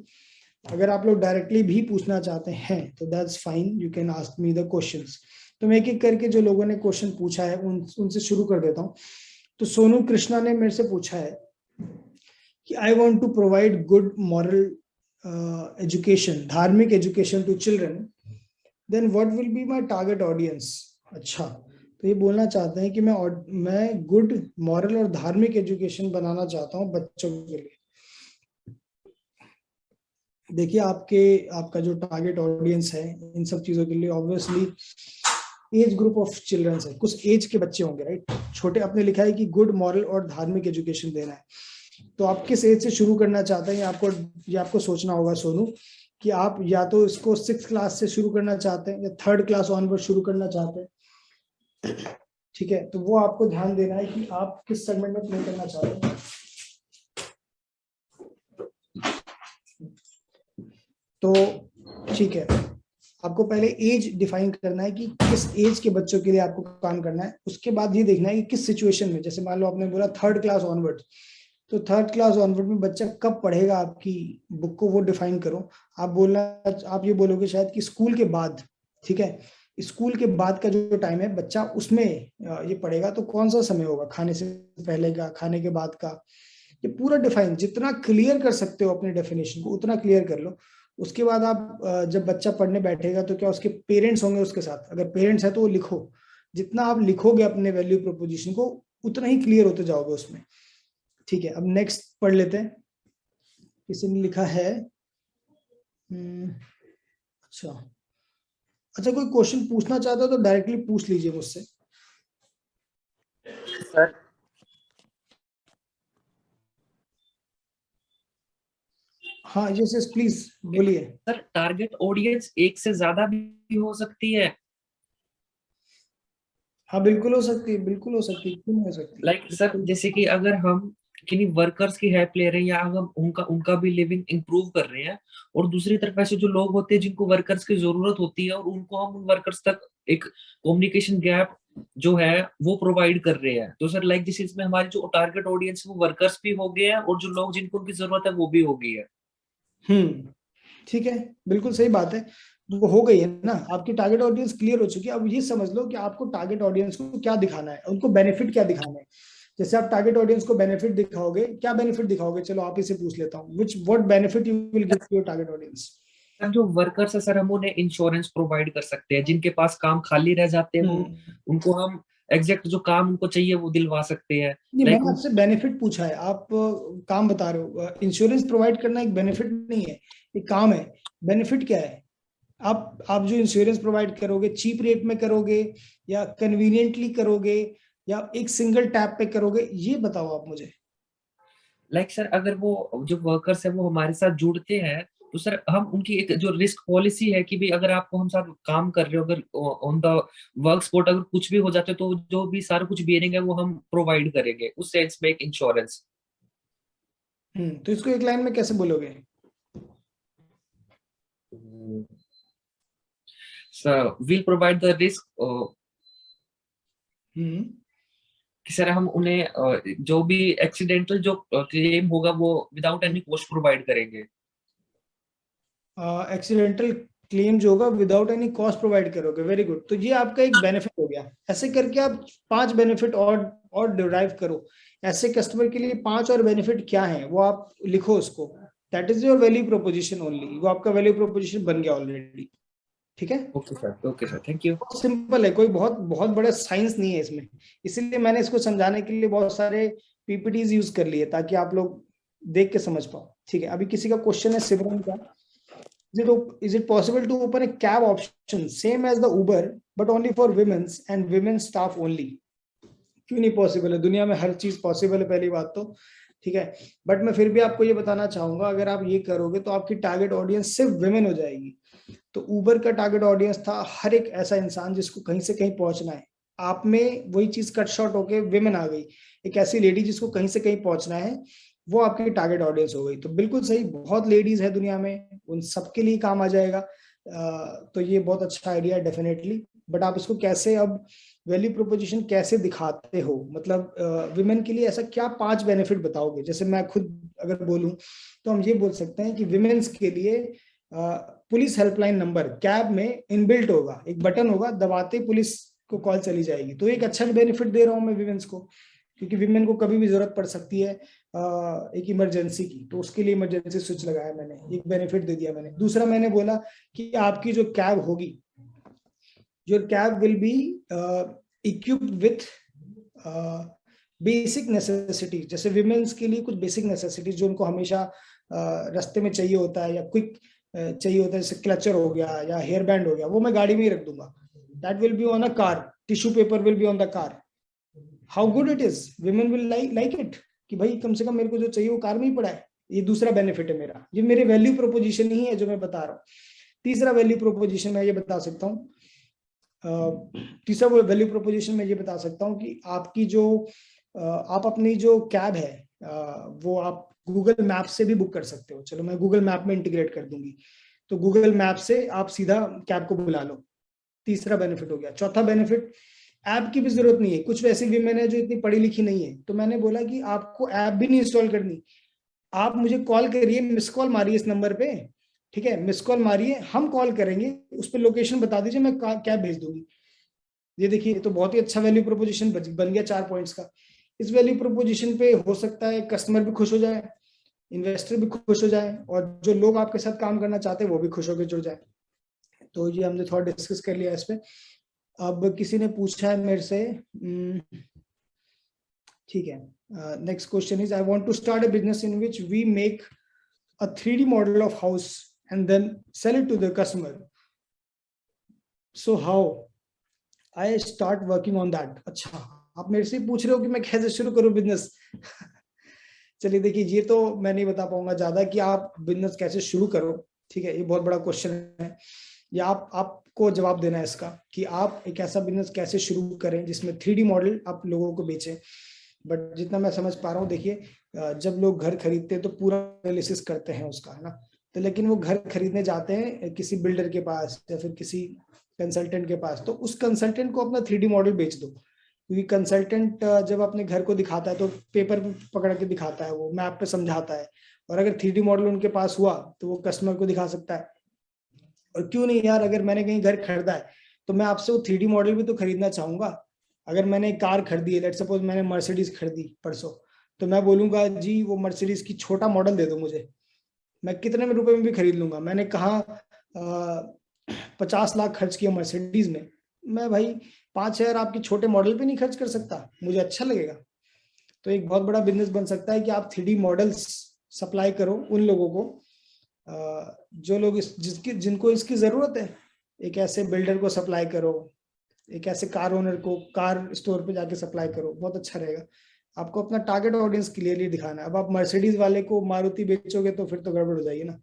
अगर आप लोग डायरेक्टली भी पूछना चाहते हैं तो that's fine, you can ask me the questions. तो मैं एक एक करके जो लोगों ने क्वेश्चन पूछा है उनसे शुरू कर देता हूँ। तो सोनू कृष्णा ने मेरे से पूछा है कि I want to provide good moral education, धार्मिक education to children, then what will be my target audience. अच्छा, तो ये बोलना चाहते हैं कि मैं गुड मॉरल और धार्मिक एजुकेशन बनाना चाहता हूँ बच्चों के लिए। देखिए, आपका जो टारगेट ऑडियंस है इन सब चीजों के लिए obviously age group of childrens है, कुछ एज के बच्चे होंगे, राइट। छोटे, आपने लिखा है कि गुड मॉरल और धार्मिक एजुकेशन देना है, तो आप किस एज से शुरू करना चाहते हैं ये आपको सोचना होगा सोनू, कि आप या तो इसको 6th क्लास से शुरू करना चाहते हैं या 3rd क्लास ऑनवर्ड शुरू करना चाहते हैं। ठीक है, तो वो आपको ध्यान देना है कि आप किस सेगमेंट में प्ले करना चाहते हैं। तो ठीक है, आपको पहले एज डिफाइन करना है कि किस एज के बच्चों के लिए आपको काम करना है। उसके बाद ये देखना है कि किस सिचुएशन में, जैसे मान लो आपने बोला 3rd क्लास ऑनवर्ड, तो 3rd क्लास ऑनवर्ड में बच्चा कब पढ़ेगा आपकी बुक को, वो डिफाइन करो। आप ये बोलोगे शायद कि स्कूल के बाद, ठीक है, स्कूल के बाद का जो टाइम है बच्चा उसमें ये पढ़ेगा, तो कौन सा समय होगा, खाने से पहले का, खाने के बाद का, ये पूरा डिफाइन, जितना क्लियर कर सकते हो अपने डेफिनेशन को उतना क्लियर कर लो। उसके बाद आप जब बच्चा पढ़ने बैठेगा तो क्या उसके पेरेंट्स होंगे उसके साथ, अगर पेरेंट्स है तो वो लिखो, जितना आप लिखोगे अपने वैल्यू प्रोपोजिशन को उतना ही क्लियर होते जाओगे उसमें। ठीक है, अब नेक्स्ट पढ़ लेते हैं। किसी ने लिखा है अच्छा, कोई क्वेश्चन पूछना चाहता हो तो डायरेक्टली पूछ लीजिए मुझसे। सर हाँ, यस प्लीज बोलिए। सर, टारगेट ऑडियंस एक से ज्यादा भी हो सकती है? हाँ, बिल्कुल हो सकती है, बिल्कुल हो सकती है, क्यों नहीं हो सकती। लाइक सर, जैसे कि अगर हम किन्हीं वर्कर्स की हेल्प ले रहे हैं या हम उनका भी लिविंग इंप्रूव कर रहे हैं, और दूसरी तरफ ऐसे जो लोग होते हैं जिनको वर्कर्स की जरूरत होती है और उनको हम उन वर्कर्स तक एक कम्युनिकेशन गैप जो है वो प्रोवाइड कर रहे हैं, तो सर लाइक जिस इसमें हमारी जो टारगेट ऑडियंस है वो वर्कर्स भी हो गए हैं और जो लोग जिनको उनकी जरूरत है वो भी हो गई है। ठीक है, बिल्कुल सही बात है, वो हो गई है ना, आपकी टारगेट ऑडियंस क्लियर हो चुकी है। अब ये समझ लो कि आपको टारगेट ऑडियंस को क्या दिखाना है, उनको बेनिफिट क्या दिखाना है। जैसे आप टारगेट ऑडियंस को बेनिफिट दिखाओगे, क्या बेनिफिट दिखाओगे, चलो आप इसे पूछ लेता हूँ, what benefit you will give to your target audience. Sir, जो वर्कर्स है सर, हम उन्हें इंश्योरेंस प्रोवाइड कर सकते हैं, जिनके पास काम खाली रह जाते हैं उनको हम एग्जैक्ट जो काम उनको चाहिए वो दिलवा सकते हैं। नहीं, मैंने आपसे बेनिफिट पूछा है, आप काम बता रहे हो। इंश्योरेंस प्रोवाइड करना एक बेनिफिट नहीं है, एक काम है। बेनिफिट क्या है? आप जो इंश्योरेंस प्रोवाइड करोगे चीप रेट में करोगे या कन्वीनियंटली करोगे या एक सिंगल टैप पे करोगे, ये बताओ आप मुझे। लाइक सर, अगर वो जो वर्कर्स है वो हमारे साथ जुड़ते हैं तो सर हम उनकी एक जो रिस्क पॉलिसी है कि भी अगर आपको हम साथ काम कर रहे हो, अगर ऑन द वर्क स्पॉट अगर कुछ भी हो जाता है तो जो भी सारा कुछ बियरिंग है वो हम प्रोवाइड करेंगे, उस सेंस में एक इंश्योरेंस। तो इसको एक लाइन में कैसे बोलोगे? Sir, we'll provide the risk कि सर हम उन्हें जो भी एक्सीडेंटल जो क्लेम होगा वो विदाउट एनी कॉस्ट प्रोवाइड करेंगे। एक्सीडेंटल क्लेम जो होगा विदाउट एनी कॉस्ट प्रोवाइड करोगे, वेरी गुड। तो ये आपका एक बेनिफिट हो गया। ऐसे करके आप 5 बेनिफिट और डिराइव करो। ऐसे कस्टमर के लिए 5 और बेनिफिट क्या है वो आप लिखो उसको, that is your value proposition only. वो आपका वैल्यू प्रोपोजिशन बन गया ऑलरेडी। ठीक है? Okay sir, thank you. बहुत सिंपल है, कोई बहुत बहुत बड़ा साइंस नहीं है इसमें, इसीलिए मैंने इसको समझाने के लिए बहुत सारे पीपीटीज यूज कर लिए ताकि आप लोग देख के समझ पाओ। ठीक है, अभी किसी का क्वेश्चन है सिमरन का, is it possible to open a cab option same as the Uber but only for women's and women staff only? क्यों नहीं पॉसिबल है? दुनिया में हर चीज पॉसिबल है, पहली बात तो। ठीक है, बट मैं फिर भी आपको ये बताना चाहूंगा, अगर आप ये करोगे तो आपकी टारगेट ऑडियंस सिर्फ विमेन हो जाएगी। तो उबर का टारगेट ऑडियंस था हर एक ऐसा इंसान जिसको कहीं से कहीं पहुंचना है। आप में वही चीज कट शॉर्ट होके विमेन आ गई, एक ऐसी लेडी जिसको कहीं से कहीं पहुंचना है, वो आपकी टारगेट ऑडियंस हो गई। तो बिल्कुल सही, बहुत लेडीज है दुनिया में, उन सबके लिए काम आ जाएगा। तो ये बहुत अच्छा आइडिया है डेफिनेटली, बट आप इसको कैसे अब वैल्यू प्रोपोजिशन कैसे दिखाते हो, मतलब विमेन के लिए ऐसा क्या 5 बेनिफिट बताओगे? जैसे मैं खुद अगर बोलूं तो हम ये बोल सकते हैं कि विमेन्स के लिए पुलिस हेल्पलाइन नंबर कैब में इनबिल्ट होगा, एक बटन होगा, दबाते पुलिस को कॉल चली जाएगी। तो एक अच्छा बेनिफिट दे रहा हूं मैं विमेन्स को, क्योंकि विमेन को कभी भी जरूरत पड़ सकती है एक इमरजेंसी की, तो उसके लिए इमरजेंसी स्विच लगाया मैंने, एक बेनिफिट दे दिया मैंने। दूसरा मैंने बोला कि आपकी जो कैब होगी, your cab will be equipped with basic necessities, जैसे विमेन्स के लिए कुछ बेसिक नेसेसिटीज जो उनको हमेशा रास्ते में चाहिए होता है या क्विक चाहिए होता है, जैसे क्लचर हो गया या हेयर बैंड हो गया, वो मैं गाड़ी में ही रख दूंगा। That will be on a car, tissue paper will be on the car. How good it is, women will like it, कि भाई कम से कम मेरे को जो चाहिए वो कार में ही पड़ा है। ये दूसरा बेनिफिट है मेरा, ये मेरे वैल्यू प्रोपोजिशन ही है जो मैं बता रहा हूँ। तीसरा वैल्यू प्रोपोजिशन मैं ये बता सकता हूँ, कि आपकी जो आप अपनी जो कैब है वो आप गूगल मैप से भी बुक कर सकते हो। चलो मैं गूगल मैप में इंटीग्रेट कर दूंगी, तो गूगल मैप से आप सीधा कैब को बुला लो। तीसरा बेनिफिट हो गया। चौथा बेनिफिट, ऐप की भी जरूरत नहीं है। कुछ वैसी विमेन है जो इतनी पढ़ी लिखी नहीं है, तो मैंने बोला कि आपको ऐप भी नहीं इंस्टॉल करनी, आप मुझे कॉल करिए, मिस कॉल मारिए इस नंबर पे, ठीक है, मिस कॉल मारिए, हम कॉल करेंगे, उस पर लोकेशन बता दीजिए, मैं कैब भेज दूंगी। ये देखिए, तो बहुत ही अच्छा वैल्यू प्रोपोजिशन बन गया 4 पॉइंट्स का। इस वैल्यू प्रोपोजिशन पे हो सकता है कस्टमर भी खुश हो जाए, इन्वेस्टर भी खुश हो जाए, और जो लोग आपके साथ काम करना चाहते हैं वो भी खुश होकर जुड़ जाए। तो ये हमने थोड़ा डिस्कस कर लिया इस पे। अब किसी ने पूछा है मेरे से, ठीक है, next question is, I want to start a business in which we make a 3D model of house and then sell it to the customer, so how I start working on that. अच्छा, आप मेरे से पूछ रहे हो कि मैं कैसे शुरू करूं बिजनेस। चलिए देखिए, ये तो मैं नहीं बता पाऊंगा ज्यादा कि आप बिजनेस कैसे शुरू करो, ठीक है, ये बहुत बड़ा क्वेश्चन है। या आपको जवाब देना है इसका कि आप एक ऐसा बिजनेस कैसे शुरू करें जिसमें 3D मॉडल आप लोगों को बेचें। बट जितना मैं समझ पा रहा हूँ, देखिए, जब लोग घर खरीदते हैं तो पूरा एनालिसिस करते हैं उसका, है ना, तो लेकिन वो घर खरीदने जाते हैं किसी बिल्डर के पास या फिर किसी कंसल्टेंट के पास, तो उस कंसल्टेंट को अपना 3D मॉडल बेच दो, क्योंकि कंसल्टेंट जब अपने घर को दिखाता है तो पेपर पे पकड़ के दिखाता है, वो मैप पे समझाता है, और अगर 3D मॉडल उनके पास हुआ तो वो कस्टमर को दिखा सकता है। और क्यों नहीं यार, अगर मैंने कहीं घर खरीदा है तो मैं आपसे वो 3D मॉडल भी तो खरीदना चाहूंगा। अगर मैंने कार खरीदी है, लेट सपोज मैंने मर्सिडीज खरीदी परसों, तो मैं बोलूंगा जी वो मर्सिडीज की छोटा मॉडल दे दो मुझे, मैं कितने में रुपए में भी खरीद लूंगा। मैंने कहा 50 लाख खर्च किया मर्सिडीज में, मैं भाई 5,000 आपकी छोटे मॉडल पे नहीं खर्च कर सकता, मुझे अच्छा लगेगा। तो एक बहुत बड़ा बिजनेस बन सकता है कि आप 3D मॉडल्स सप्लाई करो उन लोगों को जो लोग जिनको इसकी जरूरत है। एक ऐसे बिल्डर को सप्लाई करो, एक ऐसे कार ओनर को कार स्टोर पे जाके सप्लाई करो, बहुत अच्छा रहेगा। आपको अपना टारगेट ऑडियंस क्लियरली दिखाना है। अब आप मर्सिडीज वाले को मारुति बेचोगे तो फिर तो गड़बड़ हो जाएगी ना,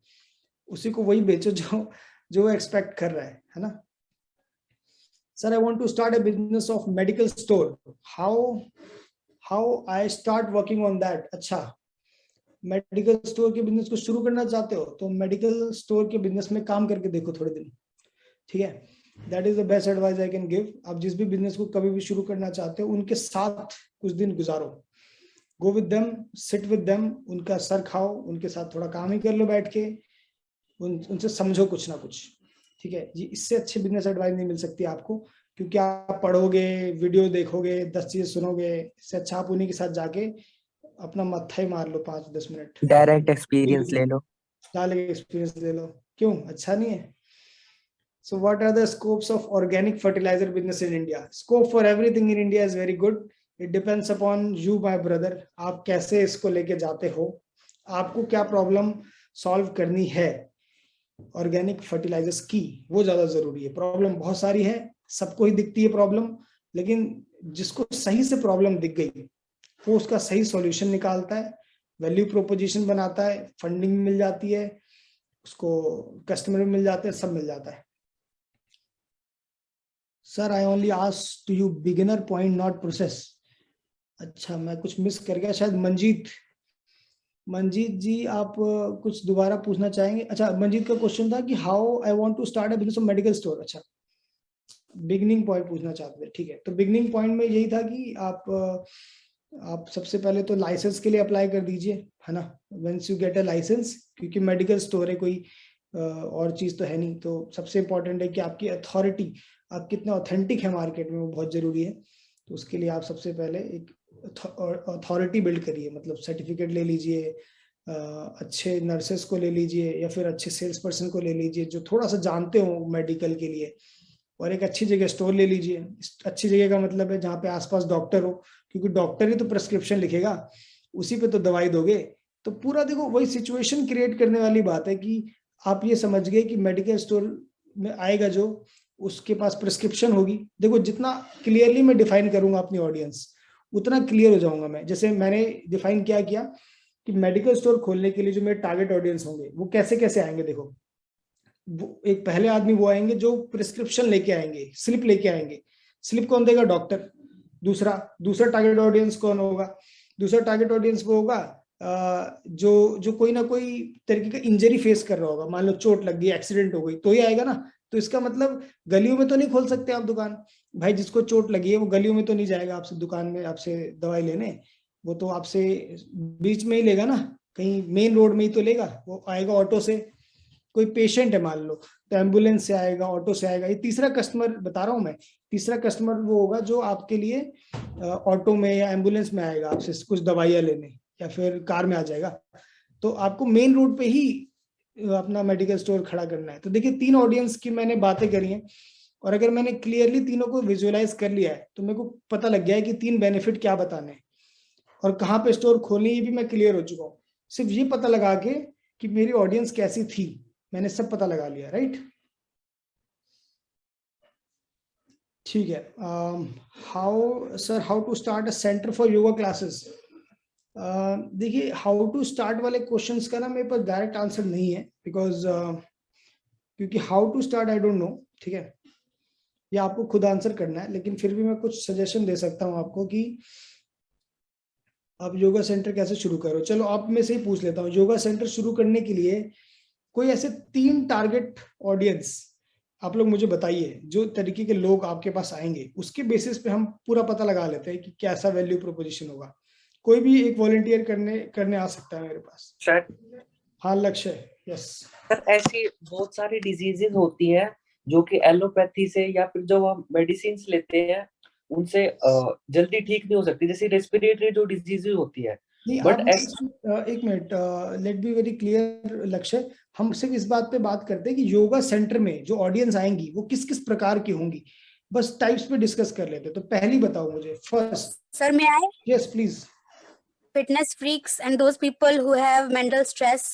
उसी को वही बेचो जो एक्सपेक्ट कर रहा है ना। Sir, I want to start a business of medical store, how I start working on that. अच्छा, मेडिकल स्टोर के बिजनेस को शुरू करना चाहते हो तो मेडिकल स्टोर के बिजनेस में काम करके देखो थोड़े दिन, ठीक है, that is the best advice I can give. आप जिस भी बिजनेस को कभी भी शुरू करना चाहते हो उनके साथ कुछ दिन गुजारो, go with them, sit with them, उनका सर खाओ, उनके साथ थोड़ा काम ही कर लो बैठ के, उनसे समझो कुछ ना कुछ, ठीक है। ये इससे अच्छी बिजनेस एडवाइस नहीं मिल सकती आपको, क्योंकि आप पढ़ोगे, वीडियो देखोगे, 10 चीजें सुनोगे, इससे अच्छा आप उन्हीं के साथ जाके अपना मत्था ही मार लो 5-10 मिनट, डायरेक्ट एक्सपीरियंस ले लो, डायरेक्ट एक्सपीरियंस ले लो। क्यों, अच्छा नहीं है? So what are the scopes of organic fertilizer business in India? Scope for everything in India is very good. It depends upon you, my brother. आप कैसे इसको लेके जाते हो, आपको क्या प्रॉब्लम सॉल्व करनी है ऑर्गेनिक फर्टिलाइजर्स की, वो ज्यादा जरूरी है. प्रॉब्लम बहुत सारी है, सबको ही दिखती है प्रॉब्लम, लेकिन जिसको सही से प्रॉब्लम दिख गई वो उसका सही सॉल्यूशन निकालता है, वैल्यू प्रोपोजिशन बनाता है, फंडिंग मिल जाती है उसको, कस्टमर मिल जाते हैं, सब मिल जाता है. Sir I only ask to you beginner point not process. अच्छा, मैं कुछ मिस कर गया शायद. मंजीत जी आप कुछ दोबारा पूछना चाहेंगे? अच्छा, मंजीत का क्वेश्चन था कि how I want to start a business of medical store. अच्छा, बिगनिंग पॉइंट पूछना चाहते थे. ठीक है, तो बिगनिंग पॉइंट में यही था कि आप सबसे पहले तो लाइसेंस के लिए अप्लाई कर दीजिए, है ना, once you get a licence, क्योंकि मेडिकल स्टोर है, कोई और चीज तो है नहीं. तो सबसे इंपॉर्टेंट है कि आपकी अथॉरिटी, आप कितने ऑथेंटिक है मार्केट में, वो बहुत जरूरी है. तो उसके लिए आप सबसे पहले एक अथॉरिटी बिल्ड करिए, मतलब सर्टिफिकेट ले लीजिए, अच्छे नर्सेस को ले लीजिए, या फिर अच्छे सेल्स पर्सन को ले लीजिए जो थोड़ा सा जानते हो मेडिकल के लिए, और एक अच्छी जगह स्टोर ले लीजिए. अच्छी जगह का मतलब है जहाँ पे आसपास डॉक्टर हो, क्योंकि डॉक्टर ही तो प्रेस्क्रिप्शन लिखेगा, उसी पे तो दवाई दोगे. तो पूरा देखो वही सिचुएशन क्रिएट करने वाली बात है कि आप ये समझ गए कि मेडिकल स्टोर में आएगा जो, उसके पास प्रेस्क्रिप्शन होगी. देखो जितना क्लियरली मैं डिफाइन करूंगा अपनी ऑडियंस, उतना क्लियर हो जाऊंगा मैं. जैसे मैंने डिफाइन क्या किया कि मेडिकल स्टोर खोलने के लिए जो मेरे टारगेट ऑडियंस होंगे वो कैसे कैसे आएंगे. देखो, एक पहले आदमी वो आएंगे जो प्रिस्क्रिप्शन लेके आएंगे, स्लिप लेके आएंगे. स्लिप कौन देगा? डॉक्टर. दूसरा टारगेट ऑडियंस कौन होगा? दूसरा टारगेट ऑडियंस वो होगा जो कोई ना कोई तरीके का इंजरी फेस कर रहा होगा. मान लो चोट लग गई, एक्सीडेंट हो गई, तो ही आएगा ना. तो इसका मतलब गलियों में तो नहीं खोल सकते आप दुकान भाई. जिसको चोट लगी है वो गलियों में तो नहीं जाएगा आपसे दुकान में आपसे दवाई लेने, वो तो आपसे बीच में ही लेगा ना, कहीं मेन रोड में ही तो लेगा. वो आएगा ऑटो से. कोई पेशेंट है मान लो, तो एम्बुलेंस से आएगा, ऑटो से आएगा. ये तीसरा कस्टमर बता रहा हूँ मैं. तीसरा कस्टमर वो होगा जो आपके लिए ऑटो में या एम्बुलेंस में आएगा आपसे कुछ दवाइयाँ लेने, या फिर कार में आ जाएगा. तो आपको मेन रोड पे ही अपना मेडिकल स्टोर खड़ा करना है. तो देखिए 3 ऑडियंस की मैंने बातें करी हैं, और अगर मैंने क्लियरली तीनों को विजुअलाइज कर लिया है तो मेरे को पता लग गया है कि 3 बेनिफिट क्या बताने हैं और कहाँ पे स्टोर खोलनी, ये भी मैं क्लियर हो चुका हूँ. सिर्फ ये पता लगा के कि मेरी ऑडियंस कैसी थी, मैंने सब पता लगा लिया. राइट, ठीक है. How to start a centre for yoga classes. देखिए, हाउ टू स्टार्ट वाले क्वेश्चंस का ना मेरे पास डायरेक्ट आंसर नहीं है, बिकॉज क्योंकि how to start I don't know. ठीक है, ये आपको खुद आंसर करना है, लेकिन फिर भी मैं कुछ सजेशन दे सकता हूँ आपको कि आप योगा सेंटर कैसे शुरू करो. चलो आप में से ही पूछ लेता हूँ. योगा सेंटर शुरू करने के लिए कोई ऐसे 3 टारगेट ऑडियंस आप लोग मुझे बताइए, जो तरीके के लोग आपके पास आएंगे, उसके बेसिस पे हम पूरा पता लगा लेते हैं कि कैसा वैल्यू प्रोपोजिशन होगा. कोई भी एक वॉलंटियर करने आ सकता है मेरे पास. हाँ, लक्ष्य है. यस सर, ऐसी बहुत सारी डिजीजेस होती है जो कि एलोपैथी से या फिर जो हम मेडिसिन लेते हैं उनसे जल्दी ठीक नहीं हो सकती, जैसे रेस्पिरेटरी जो डिजीजेस होती है. बट एक minute, let be very clear लक्ष्य, हम सिर्फ इस बात पे बात करते हैं कि योगा सेंटर में जो ऑडियंस आएंगी वो किस किस प्रकार की होंगी, बस टाइप्स पे डिस्कस कर लेते. तो पहली बताओ मुझे. फर्स्ट. सर मैं आए. Yes please. Fitness freaks and those people who have mental stress.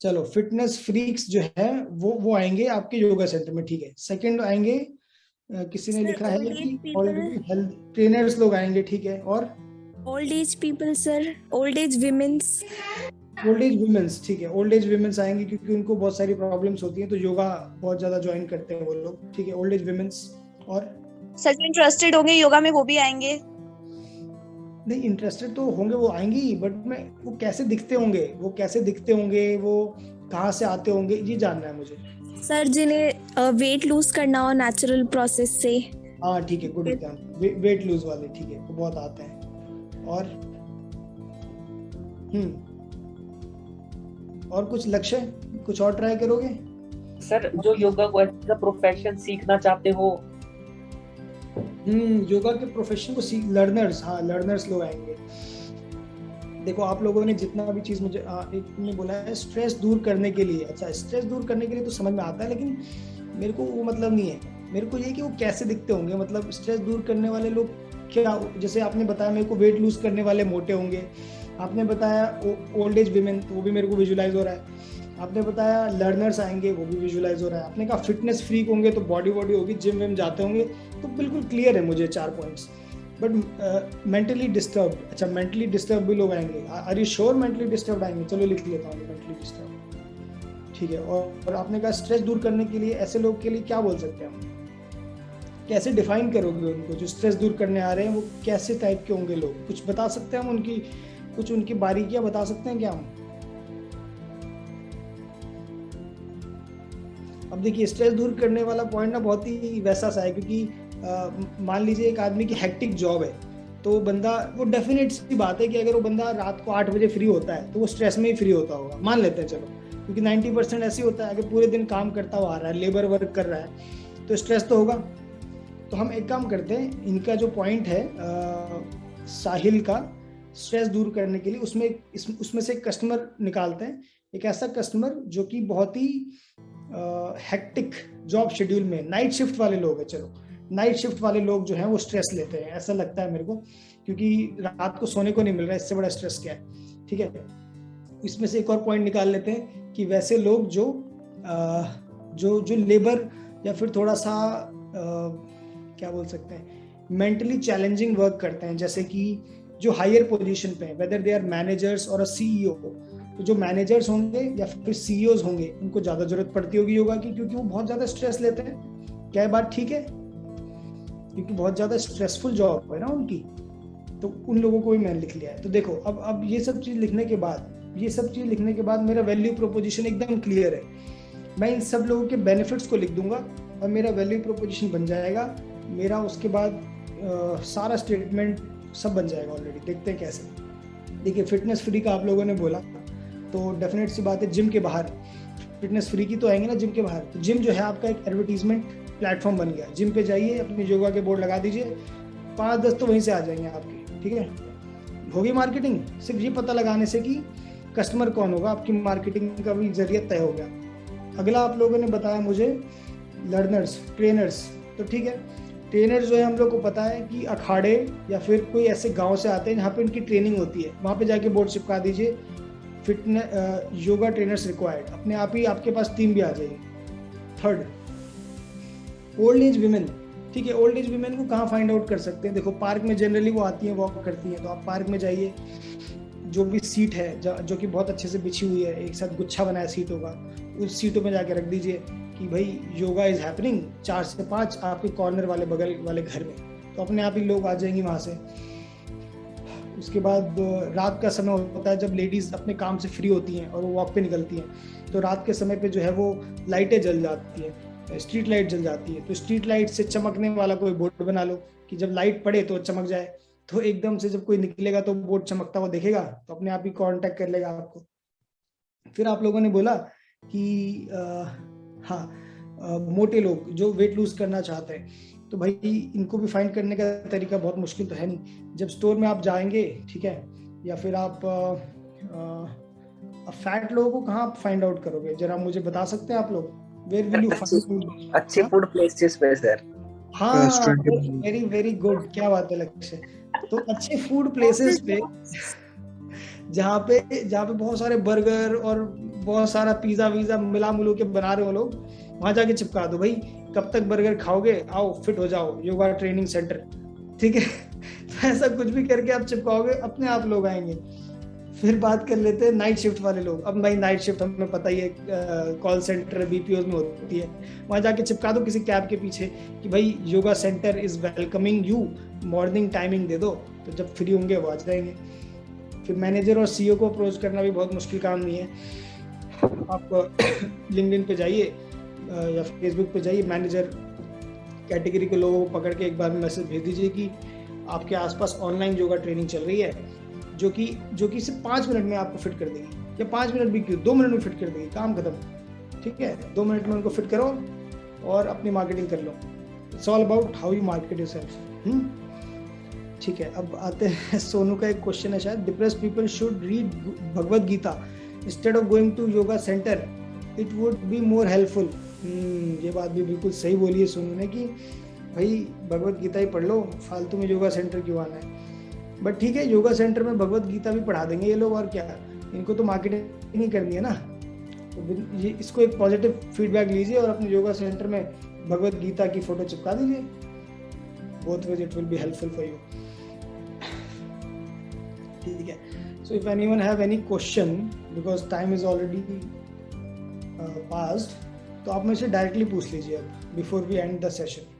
चलो, फिटनेस फ्रीक्स जो है वो आएंगे आपके योगा सेंटर में. ठीक है. सेकंड आएंगे, किसी ने लिखा है कि ऑलरेडी हेल्थ ट्रेनर्स लोग आएंगे. ठीक है. और old age people sir, old age womens. Old age womens. ठीक है, ओल्ड एज वुमेन्स आएंगे क्योंकि उनको बहुत सारी प्रॉब्लम्स होती हैं, तो योगा बहुत ज्यादा ज्वाइन करते हैं वो लोग. ठीक है, ओल्ड एज वुमेन्स. और सर जो इंटरेस्टेड होंगे योगा में वो भी आएंगे. नहीं, इंटरेस्टेड तो होंगे, वो आएंगे ही, बट वो कैसे दिखते होंगे, वो कहाँ से आते होंगे, ये जानना है मुझे. सर जिन्हें वेट लूज करना हो नेचुरल प्रोसेस से. हाँ ठीक है, गुड एग्जाम्पल. वेट लूज वाले. ठीक है, वो बहुत आते हैं. और कुछ लक्ष्य, कुछ और ट्राई करोगे? सर जो योगा को एज अ प्रोफेशन सीखना चाहते हो. योगा के प्रोफेशन को लर्नर्स. हाँ, लर्नर्स लोग आएंगे. देखो, आप लोगों ने जितना भी चीज मुझे एक ने बोला है स्ट्रेस दूर करने के लिए. अच्छा, स्ट्रेस दूर करने के लिए तो समझ में आता है, लेकिन मेरे को वो मतलब नहीं है। मेरे को ये कि वो कैसे दिखते होंगे, मतलब स्ट्रेस दूर करने वाले लोग क्या, जैसे आपने बताया मेरे को वेट लूज करने वाले मोटे होंगे, आपने बताया ओल्ड एज विमेन, तो वो भी मेरे को विजुलाइज हो रहा है, आपने बताया लर्नर्स आएंगे, वो भी विजुलाइज हो रहा है, आपने कहा फिटनेस फ्रीक होंगे तो बॉडी होगी, जिम विम जाते होंगे, तो बिल्कुल क्लियर है मुझे 4 पॉइंट्स। बट मेंटली डिस्टर्ब, अच्छा मेंटली डिस्टर्ब भी लोग आएंगे, are you sure mentally disturb आएंगे? चलो लिख लेता हूँ मेंटली डिस्टर्ब, ठीक है। और आपने कहा स्ट्रेस दूर करने के लिए ऐसे लोग के लिए क्या बोल सकते हैं हम, कैसे डिफाइन करोगे उनको जो स्ट्रेस दूर करने आ रहे हैं, वो कैसे टाइप के होंगे लोग, कुछ बता सकते हैं हम, उनकी कुछ उनकी बारीकियां बता सकते हैं क्या हम? अब देखिए स्ट्रेस दूर करने वाला पॉइंट ना बहुत ही वैसा सा है, क्योंकि मान लीजिए एक आदमी की हेक्टिक जॉब है, तो बंदा, वो डेफिनेट सी बात है कि अगर वो बंदा रात को 8 बजे फ्री होता है तो वो स्ट्रेस में ही फ्री होता होगा, मान लेते हैं चलो, क्योंकि 90% ऐसे होता है, अगर पूरे दिन काम करता हुआ आ रहा है, लेबर वर्क कर रहा है, तो स्ट्रेस तो होगा। तो हम एक काम करते हैं, इनका जो पॉइंट है साहिल का स्ट्रेस दूर करने के लिए, उसमें से एक कस्टमर निकालते हैं, एक ऐसा कस्टमर जो कि बहुत ही हेक्टिक जॉब शेड्यूल में, नाइट शिफ्ट वाले लोग हैं, चलो नाइट शिफ्ट वाले लोग जो हैं वो स्ट्रेस लेते हैं, ऐसा लगता है मेरे को, क्योंकि रात को सोने को नहीं मिल रहा है, इससे बड़ा स्ट्रेस क्या है, ठीक है। इसमें से एक और पॉइंट निकाल लेते हैं कि वैसे लोग जो लेबर या फिर थोड़ा सा क्या बोल सकते हैं, मेंटली चैलेंजिंग वर्क करते हैं, जैसे कि जो हायर पोजीशन पे हैं, वेदर दे आर मैनेजर्स और अ सीईओ, तो जो मैनेजर्स होंगे या फिर सीईओज होंगे, उनको ज़्यादा जरूरत पड़ती होगी योगा की, क्योंकि वो बहुत ज़्यादा स्ट्रेस लेते हैं। क्या बात ठीक है? क्योंकि बहुत ज़्यादा स्ट्रेसफुल जॉब है ना उनकी, तो उन लोगों को भी मैंने लिख लिया है। तो देखो अब ये सब चीज़ लिखने के बाद मेरा वैल्यू प्रोपोजिशन एकदम क्लियर है। मैं इन सब लोगों के बेनिफिट्स को लिख दूंगा और मेरा वैल्यू प्रोपोजिशन बन जाएगा मेरा, उसके बाद सारा स्टेटमेंट सब बन जाएगा ऑलरेडी। देखते हैं कैसे। देखिए फिटनेस फ्री का आप लोगों ने बोला, तो डेफिनेट सी बात है जिम के बाहर फिटनेस फ्री की तो आएंगे ना जिम के बाहर, तो जिम जो है आपका एक एडवर्टीजमेंट प्लेटफॉर्म बन गया। जिम पे जाइए, अपनी योगा के बोर्ड लगा दीजिए, 5-10 तो वहीं से आ जाएंगे आपके, ठीक है। होगी मार्केटिंग सिर्फ ये पता लगाने से कि कस्टमर कौन होगा, आपकी मार्केटिंग का भी जरिया तय हो गया। अगला आप लोगों ने बताया मुझे लर्नर्स, ट्रेनर्स, तो ठीक है। ट्रेनर जो है हम लोग को पता है कि अखाड़े या फिर कोई ऐसे गांव से आते हैं जहाँ पे इनकी ट्रेनिंग होती है, वहाँ पे जाके बोर्ड चिपका दीजिए फिटनेस योगा ट्रेनर्स रिक्वायर्ड, अपने आप ही आपके पास टीम भी आ जाएगी। थर्ड, ओल्ड एज विमेन, ठीक है। ओल्ड एज विमेन को कहाँ फाइंड आउट कर सकते हैं? देखो पार्क में जनरली वो आती हैं, वॉक करती हैं, तो आप पार्क में जाइए, जो भी सीट है जो कि बहुत अच्छे से बिछी हुई है, एक साथ गुच्छा बनाया सीटों का, उस सीटों में जाके रख दीजिए कि भाई योगा इज हैपनिंग 4 से 5 आपके कॉर्नर वाले बगल वाले घर में, तो अपने आप ही लोग आ जाएंगे वहाँ से। उसके बाद रात का समय होता है जब लेडीज अपने काम से फ्री होती हैं और वो वॉक पे निकलती हैं, तो रात के समय पे जो है वो लाइटें जल जाती हैं, स्ट्रीट लाइट जल जाती है, तो स्ट्रीट लाइट से चमकने वाला कोई बोर्ड बना लो कि जब लाइट पड़े तो चमक जाए, तो एकदम से जब कोई निकलेगा तो बोर्ड चमकता हुआ देखेगा, तो अपने आप ही कांटेक्ट कर लेगा आपको। फिर आप लोगों ने बोला कि मोटे लोग जो वेट लूज करना चाहते हैं, तो भाई इनको भी फाइंड करने का तरीका बहुत मुश्किल तो है नहीं। जब स्टोर में आप जाएंगे, ठीक है, या फिर आप फैट लोगों को कहाँ फाइंड आउट करोगे, जरा मुझे बता सकते हैं आप लोग? वेयर विल यू फाइंड अच्छे फूड प्लेसेस पे सर। हाँ, वेरी वेरी गुड, क्या बात है लक्ष्य। तो अच्छे फूड प्लेसेस पे जहाँ पे बहुत सारे बर्गर और बहुत सारा पिज्जा वीजा मिला मिलू के बना रहे हो लोग, वहां जाके चिपका दो भाई, कब तक बर्गर खाओगे, आओ फिट हो जाओ, योगा ट्रेनिंग सेंटर, ठीक है। तो ऐसा कुछ भी करके आप चिपकाओगे, अपने आप लोग आएंगे। फिर बात कर लेते हैं नाइट शिफ्ट वाले लोग। अब भाई नाइट शिफ्ट हमें पता ही है, कॉल सेंटर बीपीओ में होती है, वहां जाके चिपका दो किसी कैब के पीछे कि भाई yoga centre is welcoming you, morning timing दे दो, तो जब फ्री होंगे वो आ जाएंगे। फिर मैनेजर और सीईओ को अप्रोच करना भी बहुत मुश्किल काम नहीं है। आप लिंक्डइन पे जाइए या फेसबुक पे जाइए, मैनेजर कैटेगरी के लोगों को पकड़ के एक बार मैसेज भेज दीजिए कि आपके आसपास ऑनलाइन योगा ट्रेनिंग चल रही है, जो कि सिर्फ 5 मिनट में आपको फिट कर देगी, या 5 मिनट भी क्यों, 2 मिनट में फिट कर देगी, काम खत्म, ठीक है। 2 मिनट में उनको फिट करो और अपनी मार्केटिंग कर लो। It's all about how you market yourself, ठीक है। अब आते हैं, सोनू का एक क्वेश्चन है शायद, depressed people should read Bhagavad Gita instead of going to yoga centre, it would be more helpful. ये बात भी बिल्कुल सही बोली है सोनू ने कि भाई भगवत गीता ही पढ़ लो, फालतू में योगा सेंटर क्यों आना है। बट ठीक है, योगा सेंटर में भगवत गीता भी पढ़ा देंगे ये लोग, और क्या, इनको तो मार्केटिंग ही करनी है ना। तो ये इसको एक पॉजिटिव फीडबैक लीजिए और अपने योगा सेंटर में भगवत गीता की फोटो चिपका दीजिए। Both ways it will be helpful for you. ठीक है, so if anyone have any question, because time is already passed, तो आप मुझसे डायरेक्टली पूछ लीजिए अब before we end the session.